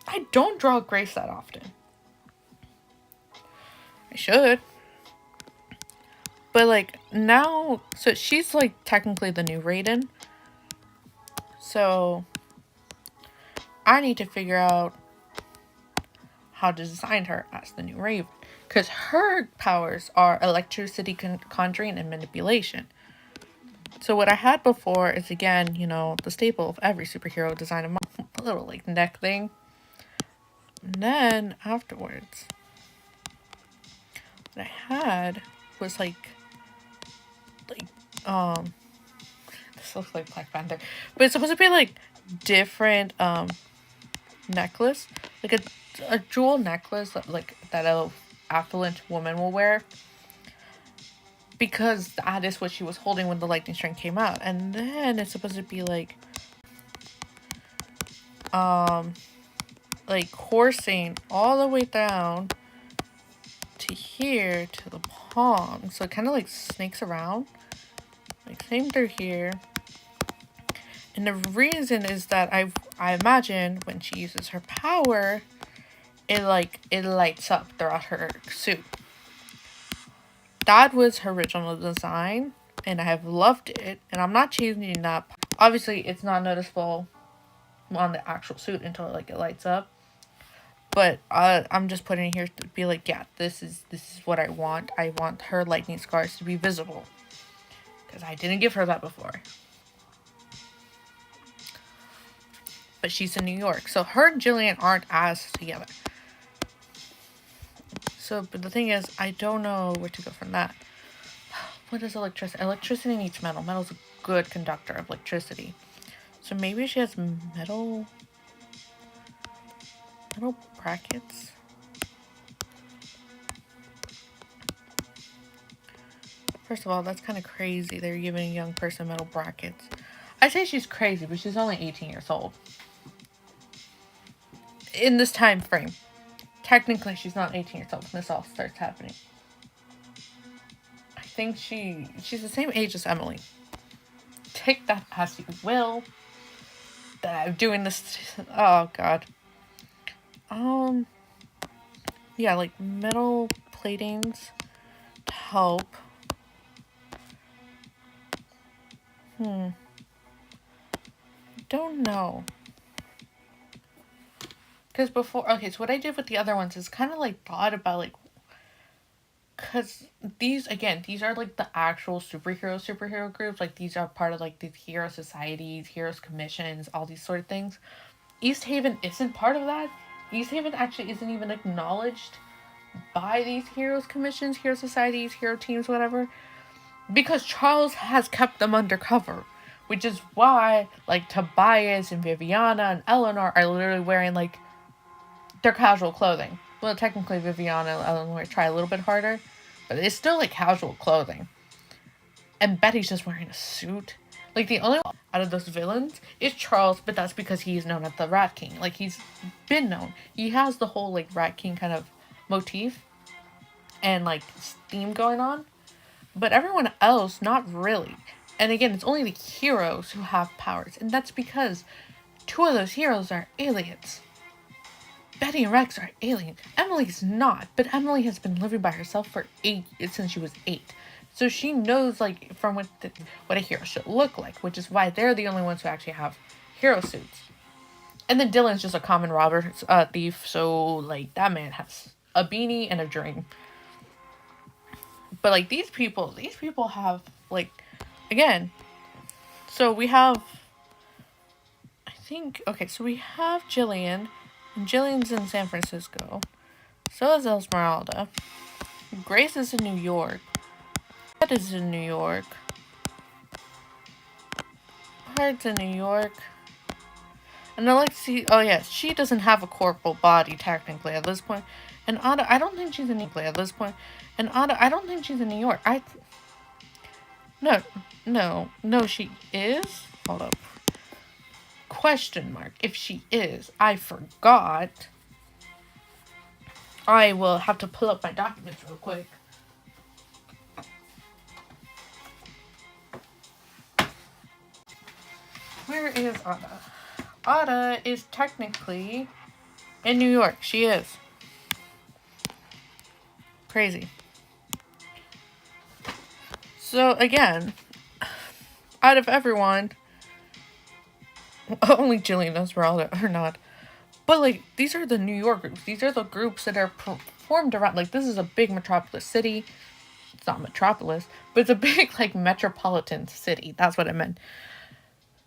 I don't draw Grace that often. I should. But like now, so she's like technically the new Raiden. So I need to figure out how to design her as the new Raven. Because her powers are electricity, conjuring, and manipulation. So what I had before is, again, you know, the staple of every superhero design, a little like neck thing. And then afterwards, what I had was like this looks like Black Panther, but it's supposed to be like different necklace, like a jewel necklace that a affluent woman will wear, because that is what she was holding when the lightning strike came out. And then it's supposed to be like coursing all the way down to here to the palm, so it kind of like snakes around, like same through here. And the reason is that I imagine when she uses her power, it lights up throughout her suit. That was her original design, and I have loved it, and I'm not changing that. Obviously, it's not noticeable on the actual suit until like it lights up. But I'm just putting it here to be like, yeah, this is what I want. I want her lightning scars to be visible. because I didn't give her that before. But she's in New York, so her and Jillian aren't as together. So, but the thing is, I don't know where to go from that. What is electricity? Electricity needs metal. Metal's a good conductor of electricity. So maybe she has metal brackets. First of all, that's kind of crazy. They're giving a young person metal brackets. I say she's crazy, but she's only 18 years old. In this time frame. Technically, she's not 18 years old when this all starts happening. I think she's the same age as Emily. Take that as you will. That I'm doing this. Oh, God. Yeah, like metal platings to help. Don't know. Because before, okay, so what I did with the other ones is kind of like thought about like, because these are like the actual superhero groups. Like these are part of like these hero societies, heroes commissions, all these sort of things. East Haven isn't part of that. East Haven actually isn't even acknowledged by these heroes commissions, hero societies, hero teams, whatever, because Charles has kept them undercover, which is why like Tobias and Viviana and Eleanor are literally wearing like their casual clothing. Well, technically Viviana and Eleanor try a little bit harder, but it's still like casual clothing. And Betty's just wearing a suit. Like the only one out of those villains is Charles, but that's because he's known as the Rat King. Like he's been known. He has the whole like Rat King kind of motif and like theme going on. But everyone else, not really. And again, it's only the heroes who have powers. And that's because two of those heroes are aliens. Betty and Rex are aliens. Emily's not. But Emily has been living by herself since she was 8. So she knows, like, from what a hero should look like. Which is why they're the only ones who actually have hero suits. And then Dylan's just a common robber thief. So, like, that man has a beanie and a dream. But, like, these people have, like, again, so we have, I think, okay, so we have Jillian, and Jillian's in San Francisco. So is Esmeralda. Grace is in New York. Ed is in New York. Heart's in New York. And Alexi, oh yes, she doesn't have a corporal body, technically, at this point. And Ada, I don't think she's in New York at this point. And Ada, I don't think she's in New York. No, she is? Hold up. Question mark. If she is, I forgot. I will have to pull up my documents real quick. Where is Ada? Ada is technically in New York. She is. Crazy. So, again, out of everyone, only Jillian knows where all are not. But, like, these are the New York groups. These are the groups that are formed around, like, this is a big metropolis city. It's not metropolis, but it's a big, like, metropolitan city. That's what I meant.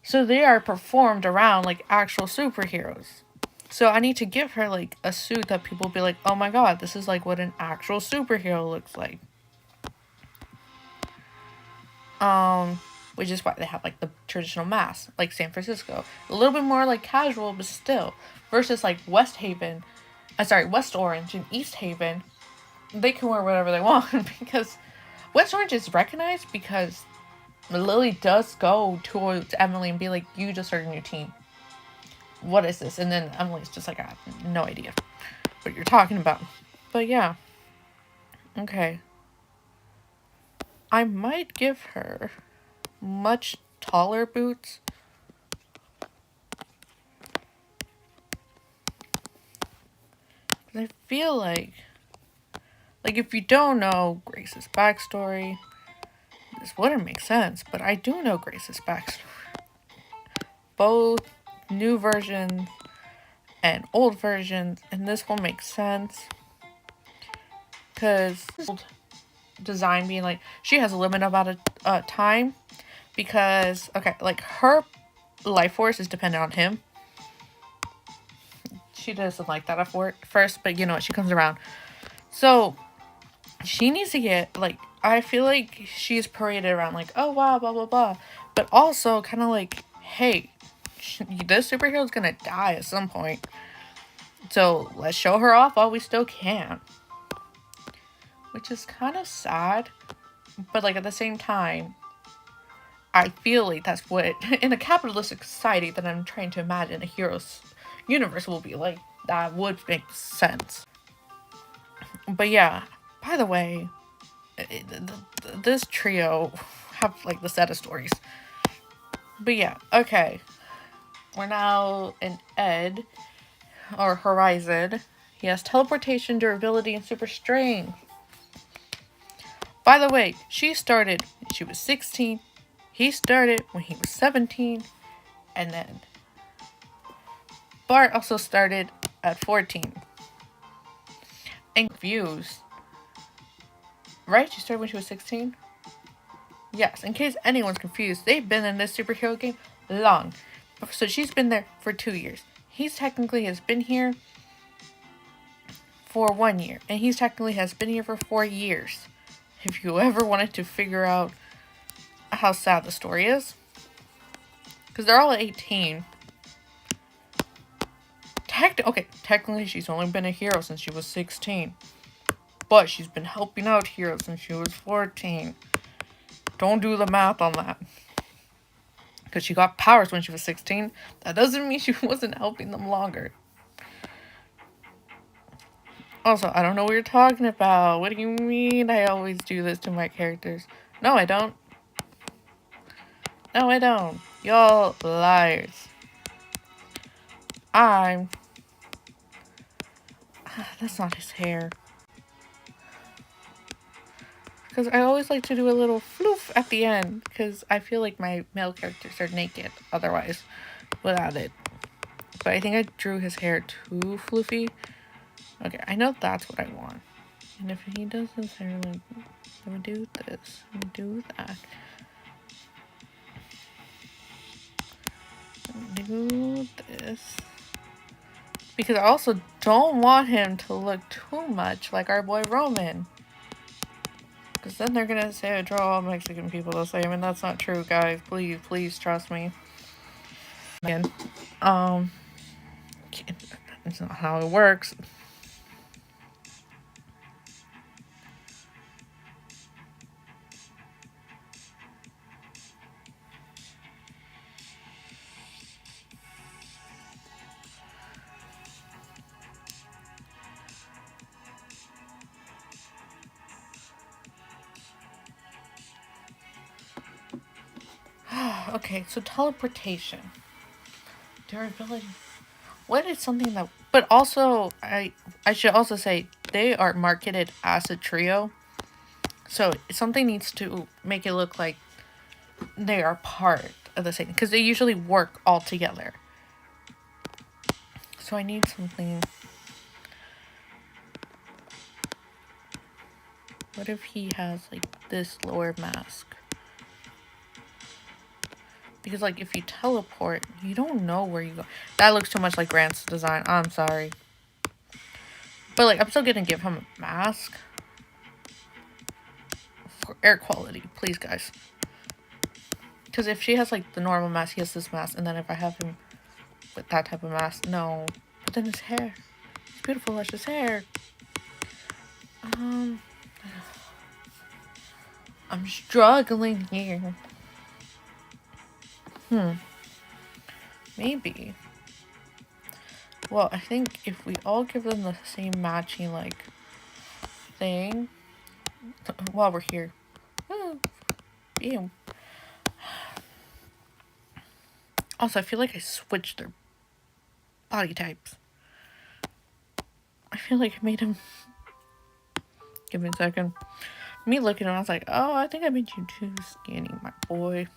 So they are performed around, like, actual superheroes. So I need to give her, like, a suit that people will be like, oh my god, this is, like, what an actual superhero looks like. Which is why they have, like, the traditional mask, like San Francisco. A little bit more, like, casual, but still. Versus, like, West Orange and East Haven, they can wear whatever they want. Because West Orange is recognized because Lily does go towards Emily and be like, you just started a new team. What is this? And then Emily's just like, I have no idea what you're talking about. But yeah. Okay. I might give her much taller boots. I feel like if you don't know Grace's backstory, this wouldn't make sense, but I do know Grace's backstory. Both new versions and old versions, and this will make sense. Because design being like she has a limit about a time because okay, like her life force is dependent on him. She doesn't like that at first, but you know what? She comes around. So she needs to get like I feel like she's paraded around like oh wow blah blah blah, but also kind of like hey, this superhero is gonna die at some point, so let's show her off while we still can, which is kind of sad, but like at the same time, I feel like that's what in a capitalistic society that I'm trying to imagine a hero's universe will be like. That would make sense. But yeah, by the way, this trio have like the set of stories. But yeah, okay. We're now in Ed, or Horizon. He has teleportation, durability, and super strength. By the way, she started when she was 16. He started when he was 17. And then Bart also started at 14. And confused. Right? She started when she was 16? Yes, in case anyone's confused, they've been in this superhero game long. So she's been there for 2 years. He's technically has been here for 1 year. And he's technically has been here for 4 years. If you ever wanted to figure out how sad the story is. Because they're all 18. Technically she's only been a hero since she was 16. But she's been helping out heroes since she was 14. Don't do the math on that. Because she got powers when she was 16. That doesn't mean she wasn't helping them longer. Also, I don't know what you're talking about. What do you mean I always do this to my characters? No, I don't. No, I don't. Y'all liars. That's not his hair. Because I always like to do a little floof at the end. Because I feel like my male characters are naked otherwise without it. But I think I drew his hair too floofy. Okay, I know that's what I want. And if he does his hair like, let me do this, let me do that. Let me do this. Because I also don't want him to look too much like our boy Roman. Because then they're gonna say I draw all Mexican people the same, and that's not true, guys. Please trust me. Again, it's not how it works. Okay, so teleportation, durability. What is something that? But also, I should also say they are marketed as a trio, so something needs to make it look like they are part of the same because they usually work all together. So I need something. What if he has like this lower mask? Because like if you teleport, you don't know where you go. That looks too much like Grant's design. I'm sorry. But like I'm still gonna give him a mask. For air quality, please guys. Because if she has like the normal mask, he has this mask, and then if I have him with that type of mask, no. But then his hair. His beautiful luscious hair. I'm struggling here. Maybe. Well, I think if we all give them the same matching, like, thing, while we're here. Bam. Also, I feel like I switched their body types. I feel like I made him... Give me a second. Me looking at him, I was like, oh, I think I made you too skinny, my boy.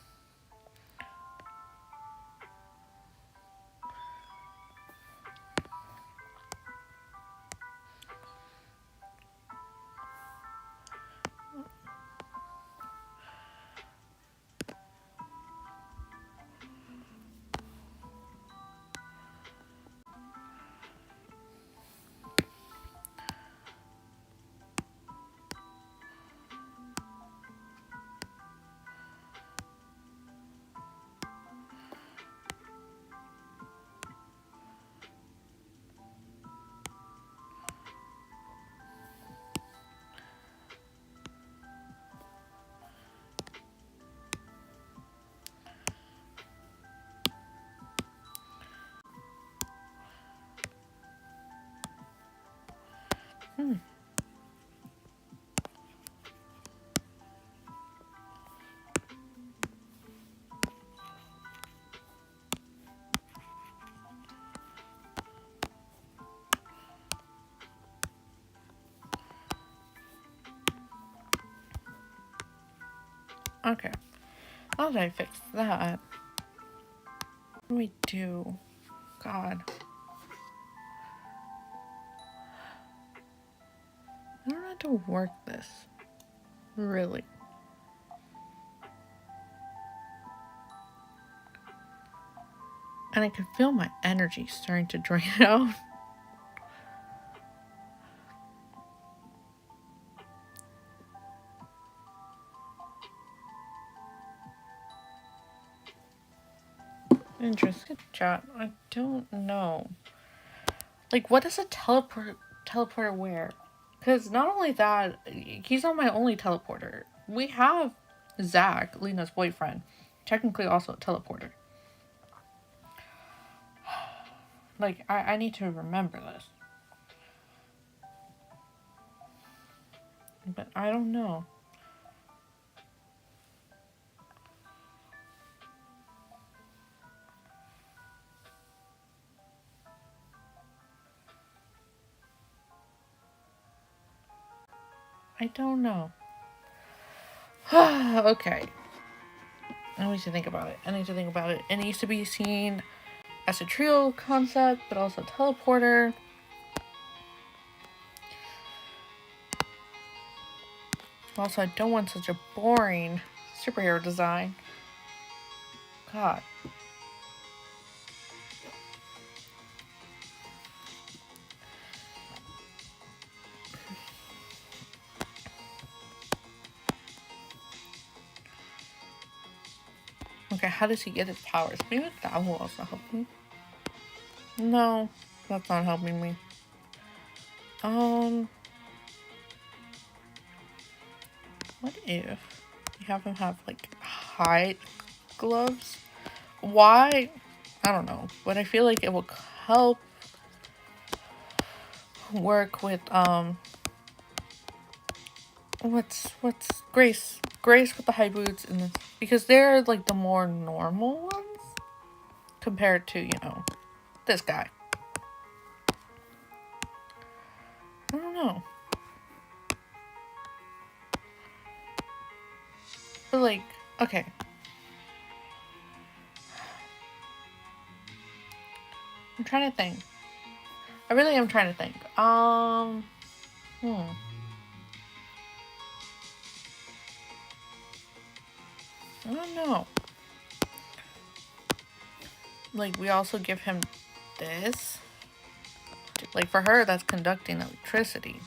Okay. Now that I fixed that, what do we do? God. I don't know how to work this. Really. And I can feel my energy starting to drain out. Interesting chat. I don't know. Like, what does a teleporter wear? Because not only that, he's not my only teleporter. We have Zach, Lena's boyfriend, technically also a teleporter. Like, I need to remember this. But I don't know. I don't know. Okay. I need to think about it. It needs to be seen as a trio concept, but also a teleporter. Also, I don't want such a boring superhero design. God. Okay, how does he get his powers? Maybe that will also help me. No, that's not helping me. What if you have him have like hide gloves? Why? I don't know, but I feel like it will help work with what's Grace with the high boots and this, because they're like the more normal ones compared to, you know, this guy. I don't know. But like, okay. I'm trying to think. I really am trying to think. I don't know. Like, we also give him this. Like, for her, that's conducting electricity.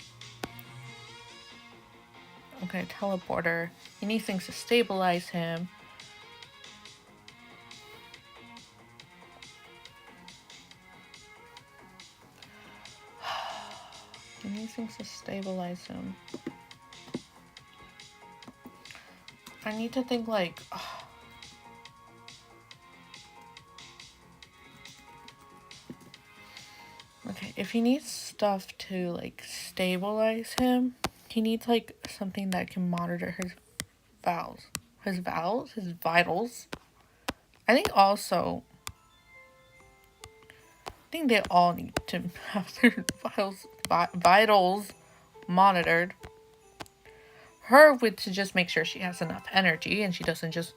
Okay, teleporter. He needs things to stabilize him. He needs things to stabilize him. I need to think like... Okay, if he needs stuff to like stabilize him, he needs like something that can monitor his his vitals. I think also, I think they all need to have their vitals monitored. Her with to just make sure she has enough energy and she doesn't just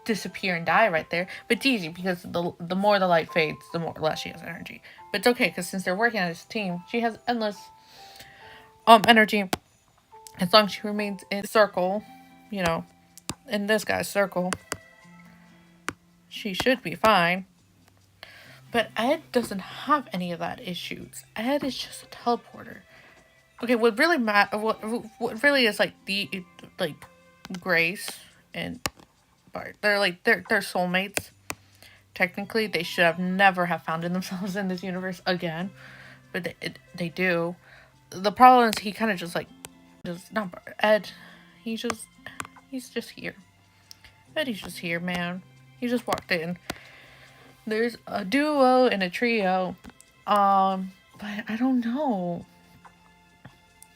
disappear and die right there. But it's easy because the more the light fades, the less she has energy. But it's okay because since they're working as a team, she has endless energy as long as she remains in circle, you know, in this guy's circle. She should be fine. But Ed doesn't have any of that issues. Ed is just a teleporter. Okay, what really what really is like Grace and Bart. They're soulmates. Technically, they should have never have found themselves in this universe again, but they do. The problem is he kind of just not Bart, Ed. He's just here. Eddie's just here, man. He just walked in. There's a duo and a trio. But I don't know.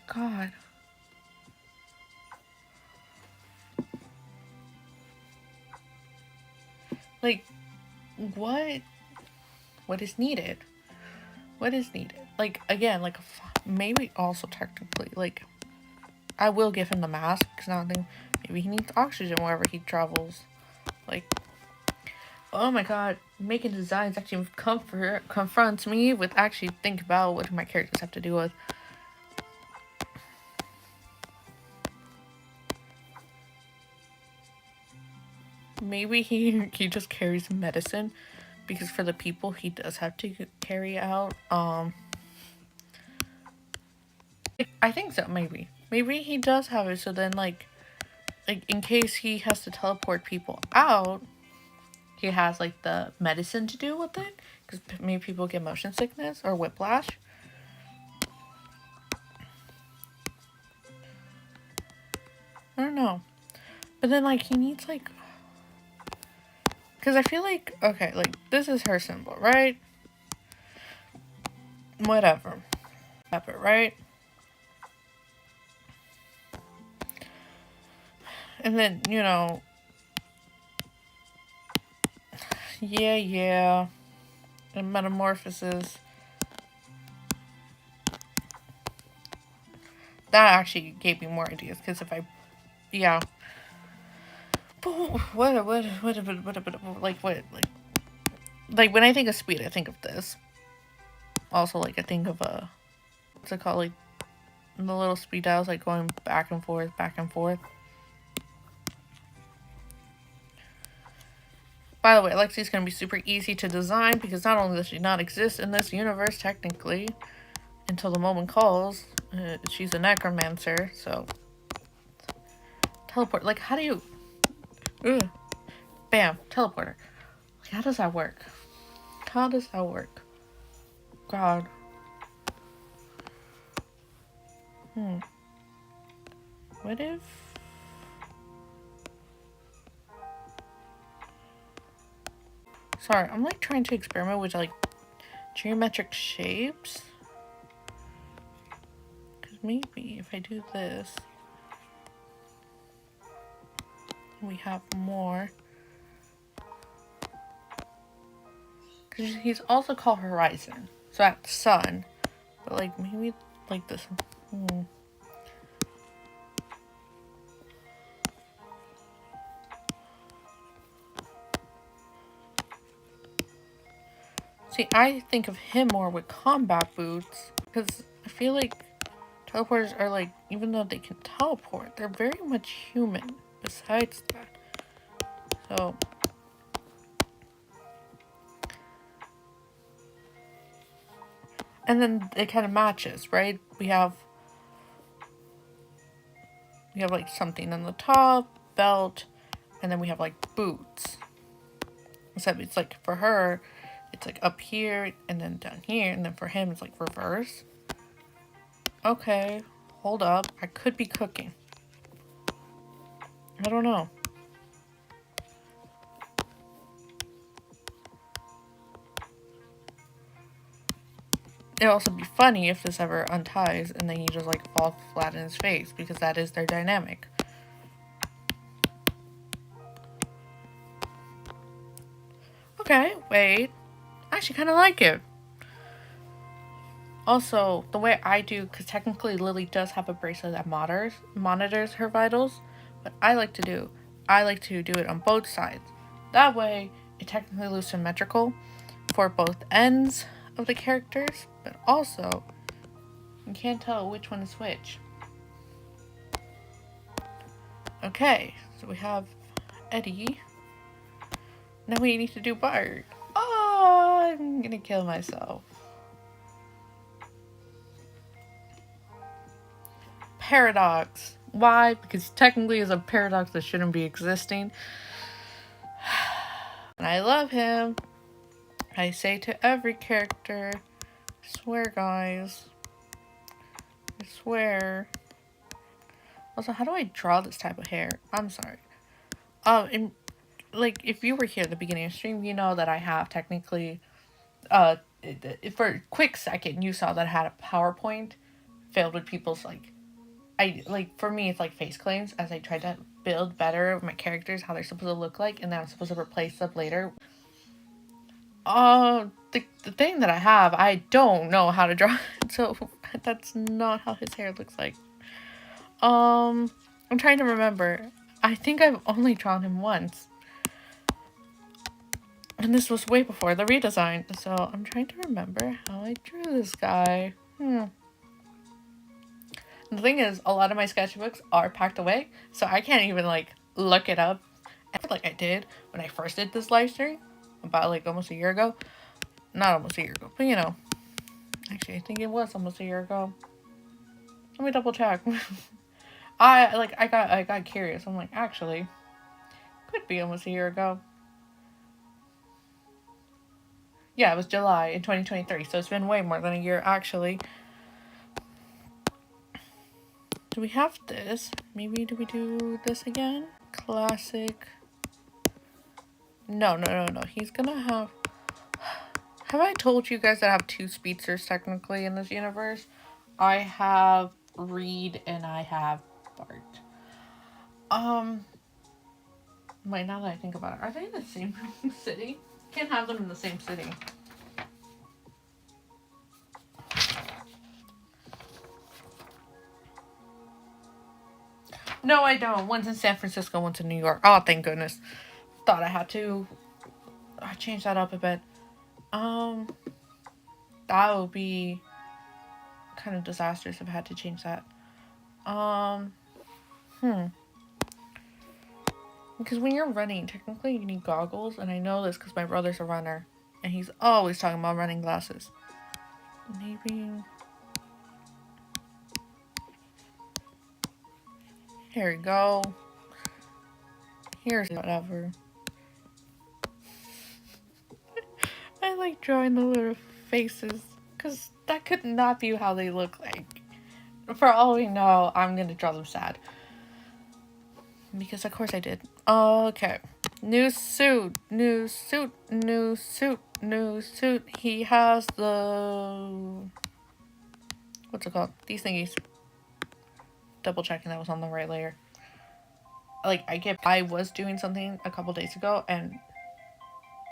God. Like, what is needed? What is needed? Like, again, like, maybe also technically, like, I will give him the mask, because Maybe he needs oxygen wherever he travels. Like, oh my god, making designs actually confronts me with actually think about what my characters have to do with. Maybe he just carries medicine because for the people he does have to carry out. I think so. Maybe he does have it. So then like in case he has to teleport people out, he has like the medicine to do with it because maybe people get motion sickness or whiplash. I don't know, but then like he needs like because I feel like okay, like this is her symbol, right? Whatever, right? And then yeah, and metamorphosis. That actually gave me more ideas because if I, yeah. But like when I think of speed, I think of this. Also, like I think of what's it called? Like the little speed dials, like going back and forth, back and forth. By the way, Alexi's gonna be super easy to design because not only does she not exist in this universe technically until the moment calls, she's a necromancer, so teleport. Like, how do you? Ugh. Bam, teleporter. Like, how does that work? How does that work? God. What if? Sorry, I'm like trying to experiment with like geometric shapes. Because maybe if I do this, we have more. Because he's also called Horizon. So that's sun. But like maybe like this. See, I think of him more with combat boots. Because I feel like teleporters are like, even though they can teleport, they're very much human besides that. So and then it kind of matches, right? We have like something on the top, belt, and then we have like boots. Except it's like for her, it's like up here and then down here, and then for him it's like reverse. Okay, hold up. I could be cooking. I don't know. It'd also be funny if this ever unties and then he just like falls flat in his face because that is their dynamic. Okay, wait. I actually kind of like it. Also, the way I do, because technically Lily does have a bracelet that monitors her vitals, what I like to do it on both sides. That way, it technically looks symmetrical for both ends of the characters, but also, you can't tell which one is which. Okay, so we have Eddie. Now we need to do Bart. Oh, I'm gonna kill myself. Paradox. Why? Because technically it's a paradox that shouldn't be existing. And I love him. I say to every character, I swear guys. I swear. Also, how do I draw this type of hair? I'm sorry. And like if you were here at the beginning of the stream, you know that I have technically for a quick second you saw that I had a PowerPoint filled with people's like for me it's like face claims as I try to build better my characters, how they're supposed to look like, and then I'm supposed to replace them later. The thing that I have, I don't know how to draw it, so that's not how his hair looks like. I'm trying to remember. I think I've only drawn him once. And this was way before the redesign. So I'm trying to remember how I drew this guy. The thing is, a lot of my sketchbooks are packed away, so I can't even like look it up like I did when I first did this live stream about like almost a year ago. Not almost a year ago, but you know. Actually, I think it was almost a year ago. Let me double check. I got curious. I'm like, actually, could be almost a year ago. Yeah, it was July in 2023, so it's been way more than a year actually. Do we have this? Maybe do we do this again? Classic. No. He's gonna have... Have I told you guys that I have two speedsters technically in this universe? I have Reed and I have Bart. Wait, now that I think about it, are they in the same city? Can't have them in the same city. No, I don't. One's in San Francisco, one's in New York. Oh, thank goodness. Thought I had to change that up a bit. That would be kind of disastrous if I had to change that. Because when you're running, technically you need goggles, and I know this because my brother's a runner, and he's always talking about running glasses. Maybe... Here we go. Here's whatever. I like drawing the little faces, because that could not be how they look like. For all we know, I'm going to draw them sad. Because of course I did. Okay. New suit. He has the... What's it called? These thingies. Double checking that was on the right layer. Like, I was doing something a couple days ago, and...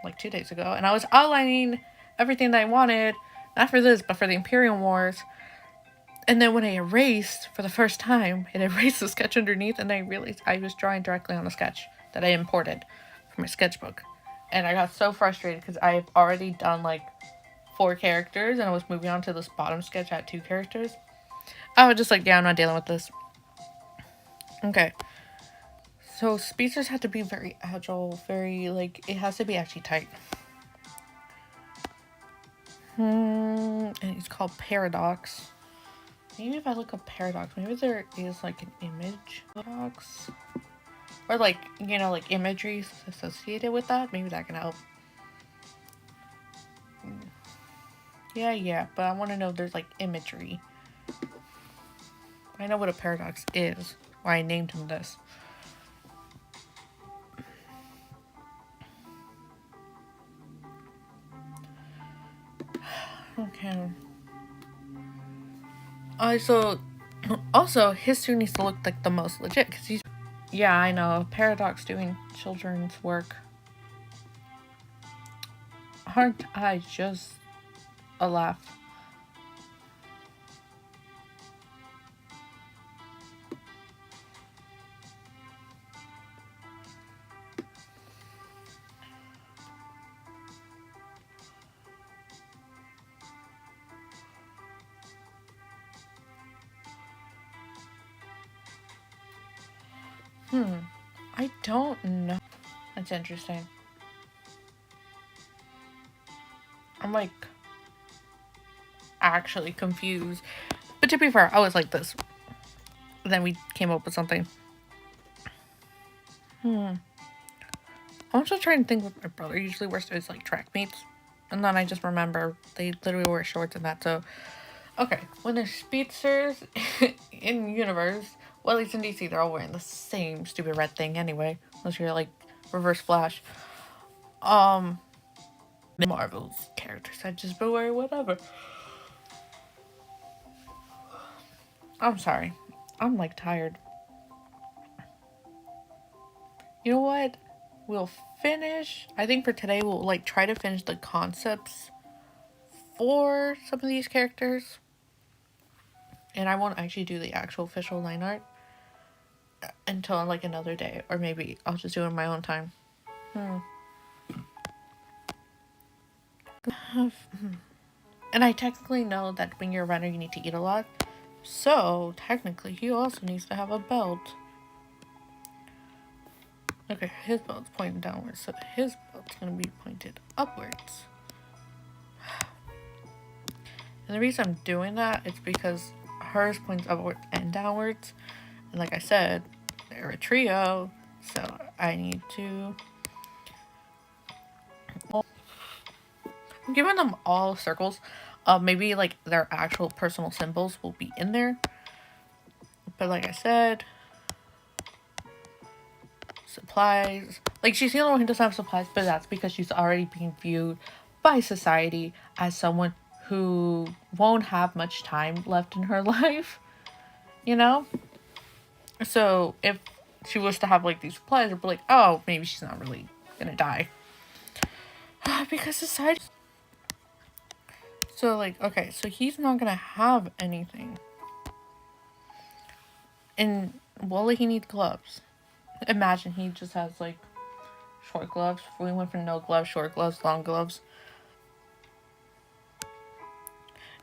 Like 2 days ago, and I was outlining everything that I wanted. Not for this, but for the Imperial Wars. And then when I erased for the first time, it erased the sketch underneath, and I realized I was drawing directly on a sketch that I imported from my sketchbook. And I got so frustrated because I've already done like 4 characters, and I was moving on to this bottom sketch at 2 characters. I was just like, yeah, I'm not dealing with this. Okay. So speedsters have to be very agile, very like, it has to be actually tight. And it's called Paradox. Maybe if I look up Paradox, maybe there is like an image paradox. Or like, you know, like imagery associated with that. Maybe that can help. Yeah, but I want to know if there's like imagery. I know what a paradox is. Why I named him this. Okay. Also, his suit needs to look like the most legit, because he's... Yeah, I know. Paradox doing children's work. Aren't I just a laugh? I don't know. That's interesting. I'm like actually confused. But to be fair, I was like this. Then we came up with something. I'm also trying to think what my brother usually wears to his like track meets. And then I just remember they literally wear shorts and that, so okay. When there's speedsters in universe, well, at least in DC, they're all wearing the same stupid red thing anyway. Unless you're like Reverse Flash. Marvel's characters, I just been wearing whatever. I'm sorry. I'm like tired. You know what? We'll finish. I think for today we'll like try to finish the concepts for some of these characters. And I won't actually do the actual official line art. until like another day, or maybe I'll just do it in my own time. And I technically know that when you're a runner, you need to eat a lot. So technically, he also needs to have a belt. Okay, his belt's pointing downwards, so his belt's gonna be pointed upwards. And the reason I'm doing that is because hers points upwards and downwards. And like I said, they're a trio, so I need to... I'm giving them all circles. Maybe like their actual personal symbols will be in there. But like I said, supplies. Like, she's the only one who doesn't have supplies, but that's because she's already being viewed by society as someone who won't have much time left in her life, you know? So if she was to have like these supplies, it'd be like, oh, maybe she's not really gonna die. Because society... So like, okay, so he's not gonna have anything. And will he need gloves? Imagine he just has like short gloves. We went for no gloves, short gloves, long gloves.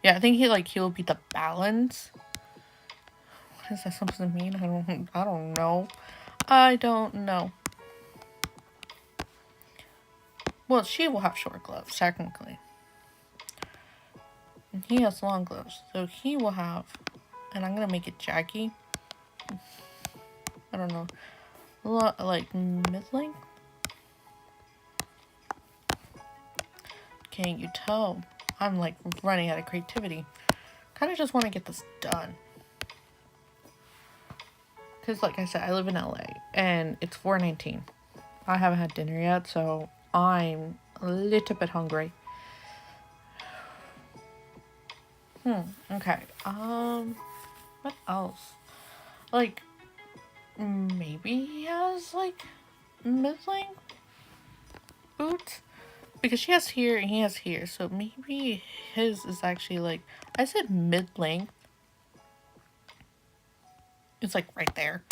Yeah, I think he'll be the balance. What is that supposed to mean? I don't know. I don't know. Well, she will have short gloves, technically. And he has long gloves. So he will have... And I'm gonna make it jaggy. I don't know. Like mid-length? Can't you tell? I'm like running out of creativity. Kind of just want to get this done. Because like I said, I live in LA and it's 4:19. I haven't had dinner yet, so I'm a little bit hungry. Okay. What else? Like, maybe he has like mid-length boots? Because she has here and he has here, so maybe his is actually like... I said mid-length. It's like right there.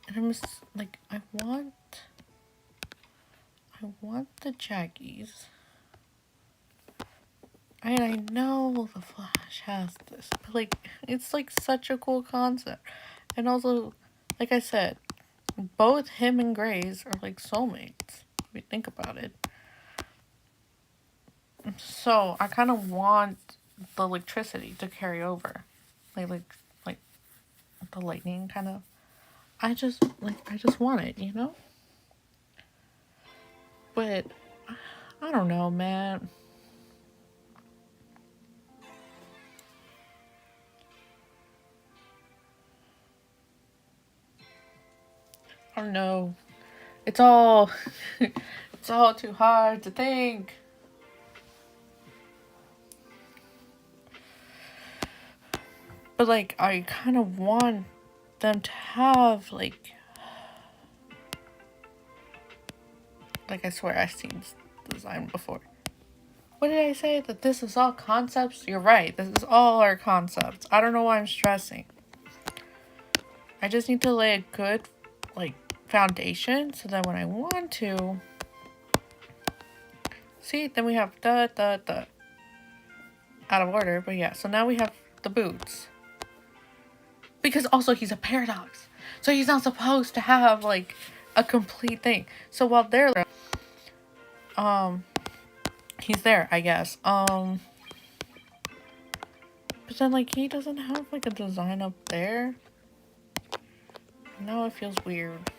And I'm just like, I want the jaggies. And I know the Flash has this, but like, it's like such a cool concept. And also, like I said, both him and Grace are like soulmates, if you think about it. So I kind of want the electricity to carry over, like the lightning kind of. I just want it, you know. But I don't know, man. I don't know. It's all it's all too hard to think. But like, I kind of want them to have like I swear I've seen this design before. What did I say? That this is all concepts? You're right. This is all our concepts. I don't know why I'm stressing. I just need to lay a good like foundation so that when I want to... See, then we have out of order, but yeah. So now we have the boots. Because also he's a paradox. So he's not supposed to have like a complete thing. So while they're he's there, I guess. But then like he doesn't have like a design up there. Now it feels weird.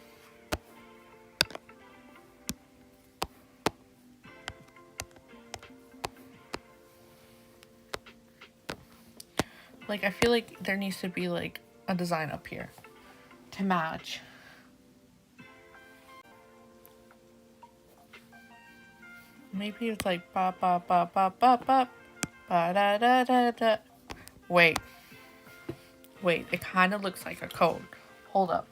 Like, I feel like there needs to be, like, a design up here to match. Maybe it's like, ba ba ba ba ba ba, ba da da da da. Wait. It kind of looks like a code. Hold up.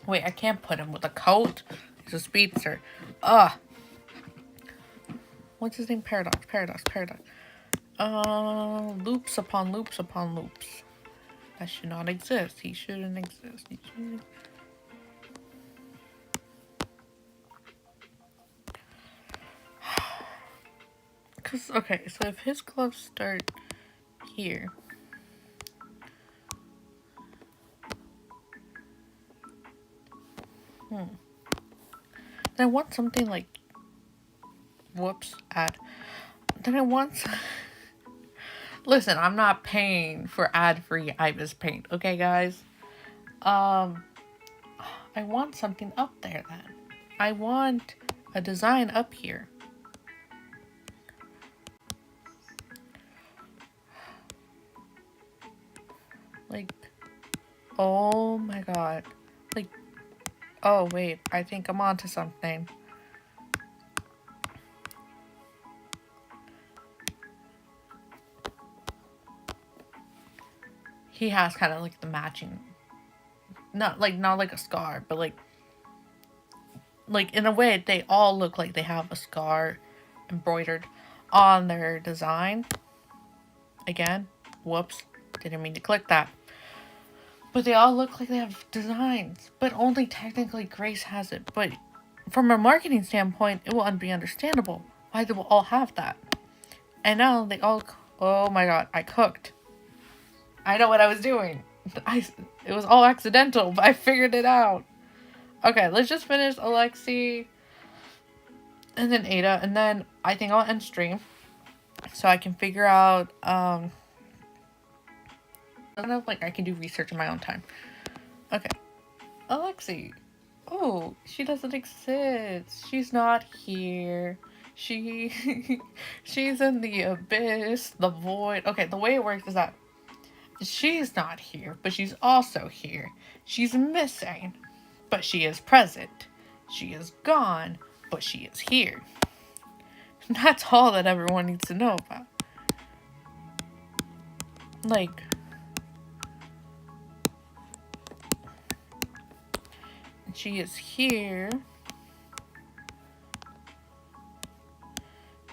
Wait, I can't put him with a coat. He's a speedster. Ugh. What's his name? Paradox. Loops upon loops upon loops. That should not exist. He shouldn't exist. He shouldn't. Cause okay, so if his gloves start here, then I want something like, whoops, add. Then I want. Listen, I'm not paying for ad-free Ibis Paint, okay, guys? I want something up there then. I want a design up here. Like, oh my god. Like, oh wait, I think I'm onto something. He has kind of like the matching, not like a scar, but like in a way they all look like they have a scar embroidered on their design. Again, whoops, didn't mean to click that. But they all look like they have designs, but only technically Grace has it. But from a marketing standpoint, it will be understandable why they will all have that. And now they all, oh my god, I cooked. I know what I was doing. It was all accidental, but I figured it out. Okay, let's just finish Alexi and then Ada, and then I think I'll end stream so I can figure out kind of like I can do research in my own time. Okay, Alexi. Oh, she doesn't exist. She's not here. She's in the abyss, the void. Okay, the way it works is that she's not here, but she's also here. She's missing, but she is present. She is gone, but she is here. That's all that everyone needs to know about. Like, she is here.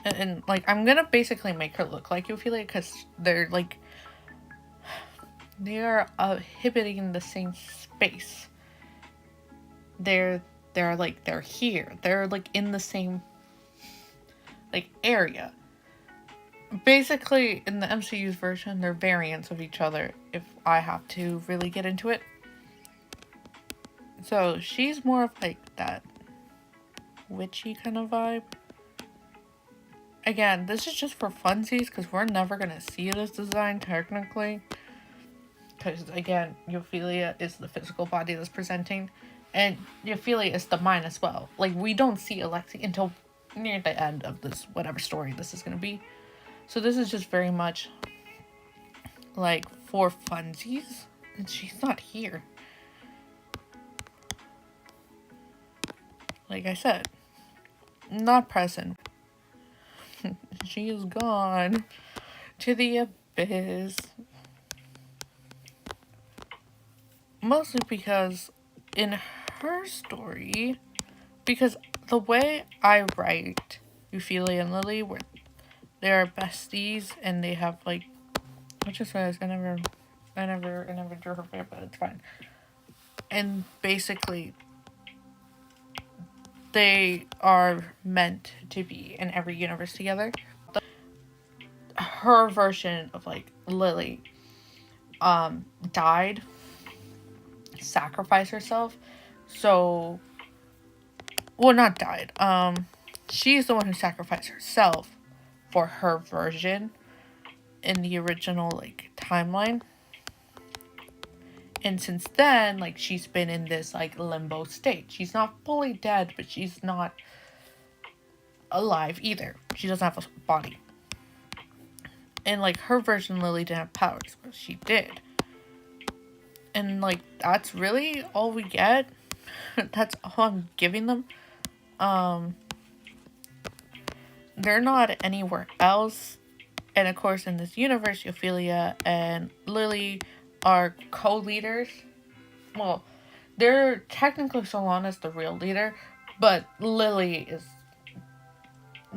And like, I'm gonna basically make her look like Ophelia because they're like, they are inhibiting the same space. They're here. They're like in the same like area. Basically, in the MCU's version, they're variants of each other. If I have to really get into it, so she's more of like that witchy kind of vibe. Again, this is just for funsies because we're never gonna see this design technically. Because again, Ophelia is the physical body that's presenting, and Ophelia is the mind as well. Like, we don't see Alexi until near the end of this whatever story this is gonna be. So this is just very much like for funsies, and she's not here. Like I said, not present. She is gone to the abyss. Mostly because in her story, because the way I write Ophelia and Lily, where they are besties and they have like, I just realized I never drew her fair, but it's fine. And basically, they are meant to be in every universe together. Her version of like Lily died, sacrificed herself, so well, not died, she's the one who sacrificed herself for her version in the original like timeline. And since then, like, she's been in this like limbo state. She's not fully dead, but she's not alive either. She doesn't have a body. And like her version, Lily didn't have powers, but she did. And like that's really all we get. That's all I'm giving them. They're not anywhere else. And of course, in this universe, Ophelia and Lily are co-leaders. Well, they're technically Solana's the real leader, but Lily is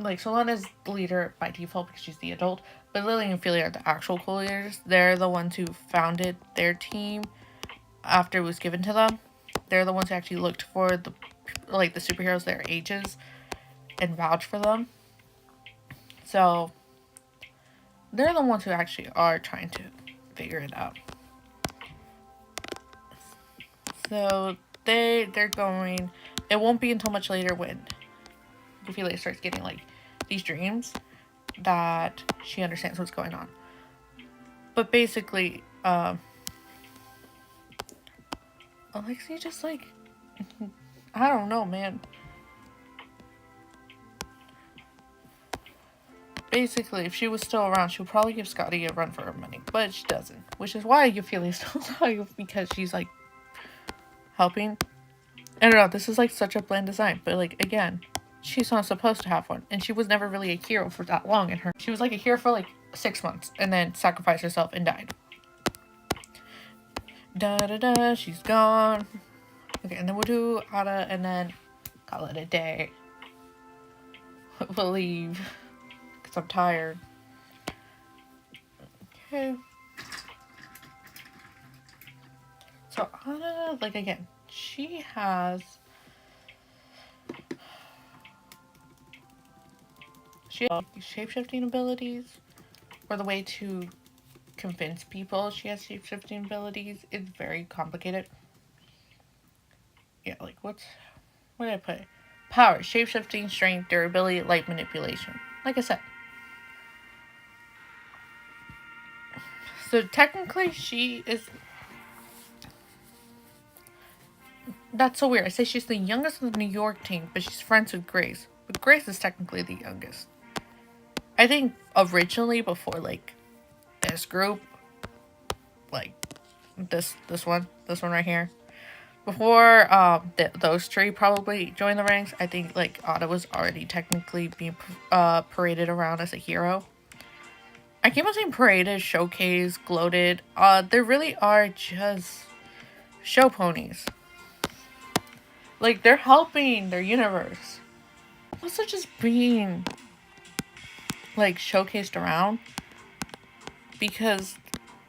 like Solana's the leader by default because she's the adult, but Lily and Ophelia are the actual co-leaders. They're the ones who founded their team after it was given to them. They're the ones who actually looked for the superheroes their ages and vouched for them. So they're the ones who actually are trying to figure it out. So they're going. It won't be until much later when Ophelia starts getting like these dreams that she understands what's going on. But basically, Alexia just like, I don't know, man. Basically, if she was still around, she would probably give Scotty a run for her money, but she doesn't, which is why Ophelia still alive, because she's like helping. I don't know, this is like such a bland design, but like again, she's not supposed to have one, and she was never really a hero for that long in her. She was like a hero for like 6 months, and then sacrificed herself and died. Da da da, she's gone. Okay, and then we'll do Ada, and then call it a day. We'll leave, because I'm tired. Okay. So Ada, like again, she has shape-shifting abilities, or the way to convince people she has shape-shifting abilities is very complicated. Yeah, like what did I put? Power, shape-shifting, strength, durability, light manipulation. Like I said. So technically she is... That's so weird. I say she's the youngest of the New York team, but she's friends with Grace. But Grace is technically the youngest. I think originally before like this group, like this one right here, before those three probably joined the ranks, I think like Ada was already technically being paraded around as a hero. I keep on saying paraded, showcased, gloated. There really are just show ponies. Like, they're helping their universe. Also just being like showcased around, because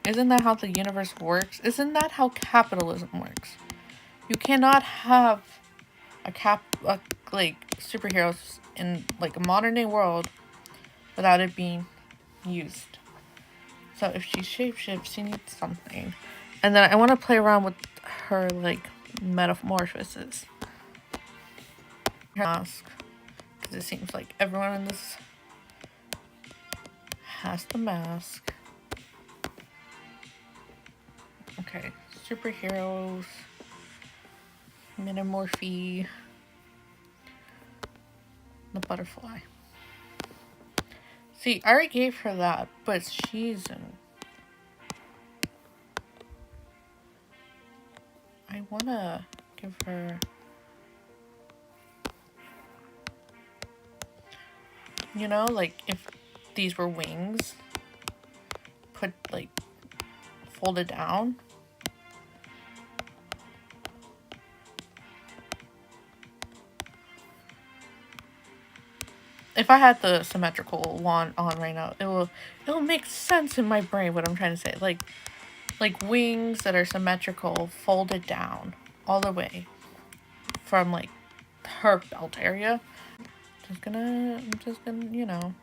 isn't that how the universe works? Isn't that how capitalism works? You cannot have like superheroes in like a modern day world without it being used. So if she shapeshifts, she needs something. And then I want to play around with her like metamorphosis. Her mask, because it seems like everyone in this has the mask. Okay, superheroes, metamorphy, the butterfly. See, I already gave her that, but she's in... I wanna give her... You know, like, if these were wings, put, like, folded down. If I had the symmetrical wand on right now, it'll make sense in my brain what I'm trying to say. Like wings that are symmetrical, folded down all the way from like her belt area. I'm just gonna, you know,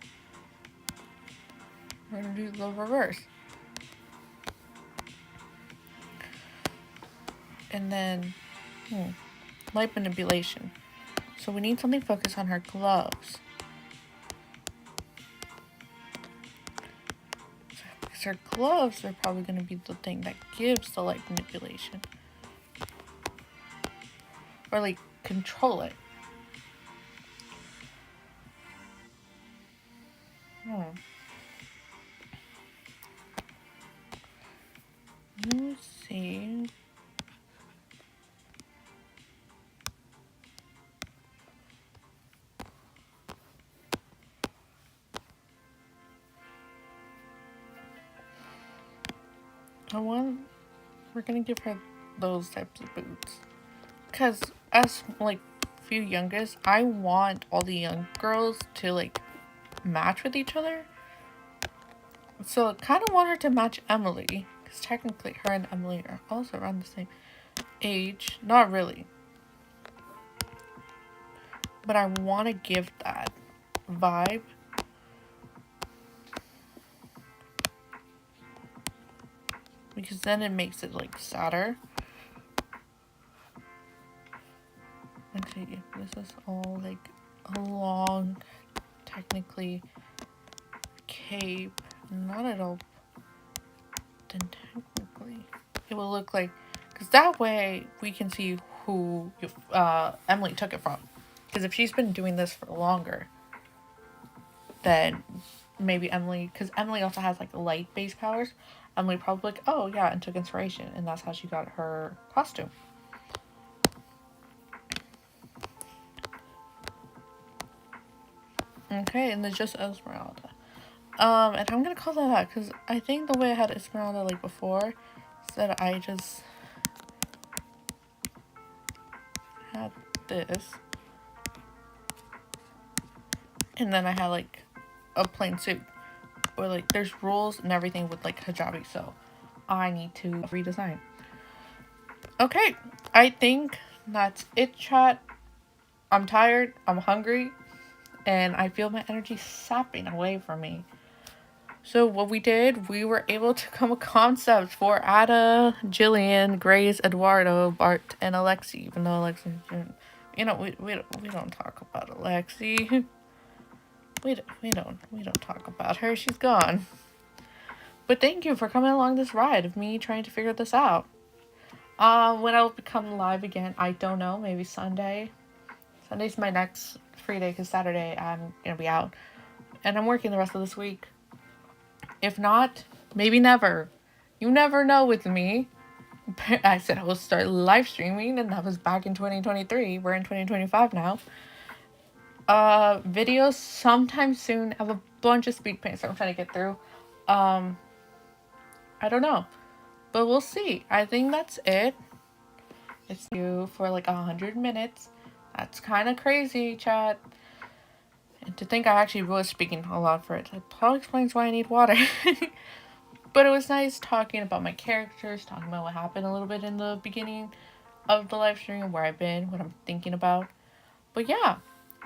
we're gonna do the reverse. And then, light manipulation. So we need something focused on her gloves. Because her gloves are probably going to be the thing that gives the light manipulation. Or like, control it. Let's see. We're gonna give her those types of boots. Because as, like, few youngest, I want all the young girls to like match with each other. So I kind of want her to match Emily, because technically her and Emily are also around the same age. Not really, but I want to give that vibe. Because then it makes it like sadder. Let's see, this is all like a long, technically, cape. Not at all. Then technically, it will look like, because that way we can see who Emily took it from. Because if she's been doing this for longer, then maybe Emily, because Emily also has like light base powers. Emily probably like, oh yeah, and took inspiration, and that's how she got her costume. Okay, and there's just Esmeralda. And I'm gonna call that out because I think the way I had Esmeralda like before is that I just had this, and then I had like a plain suit, or like there's rules and everything with like hijabi, so I need to redesign. Okay, I think that's it, chat. I'm tired, I'm hungry, and I feel my energy sapping away from me. So what we did, we were able to come with concepts for Ada, Jillian, Grace, Eduardo, Bart, and Alexi. Even though Alexi, you know, we don't talk about Alexi. We don't talk about her. She's gone. But thank you for coming along this ride of me trying to figure this out. When I'll become live again, I don't know. Maybe Sunday. Sunday's my next free day because Saturday I'm gonna be out, and I'm working the rest of this week. If not, maybe never. You never know with me. I said I will start live streaming, and that was back in 2023. We're in 2025 now. Videos sometime soon. I have a bunch of speed paints I'm trying to get through. I don't know, but we'll see. I think that's it. It's you for like 100 minutes. That's kind of crazy, chat. And to think I actually was speaking a lot for it. That probably explains why I need water. But it was nice talking about my characters, talking about what happened a little bit in the beginning of the live stream, where I've been, what I'm thinking about. But yeah,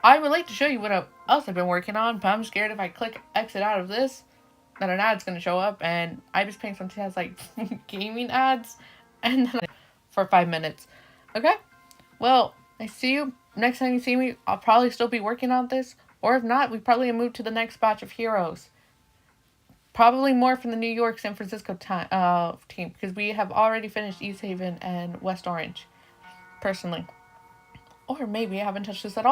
I would like to show you what else I've been working on, but I'm scared if I click exit out of this, that an ad's going to show up, and I just paying something that's like gaming ads, and then for 5 minutes. Okay? Well, I see you. Next time you see me, I'll probably still be working on this, or if not, we probably move to the next batch of heroes. Probably more from the New York, San Francisco team, because we have already finished East Haven and West Orange, personally. Or maybe I haven't touched this at all.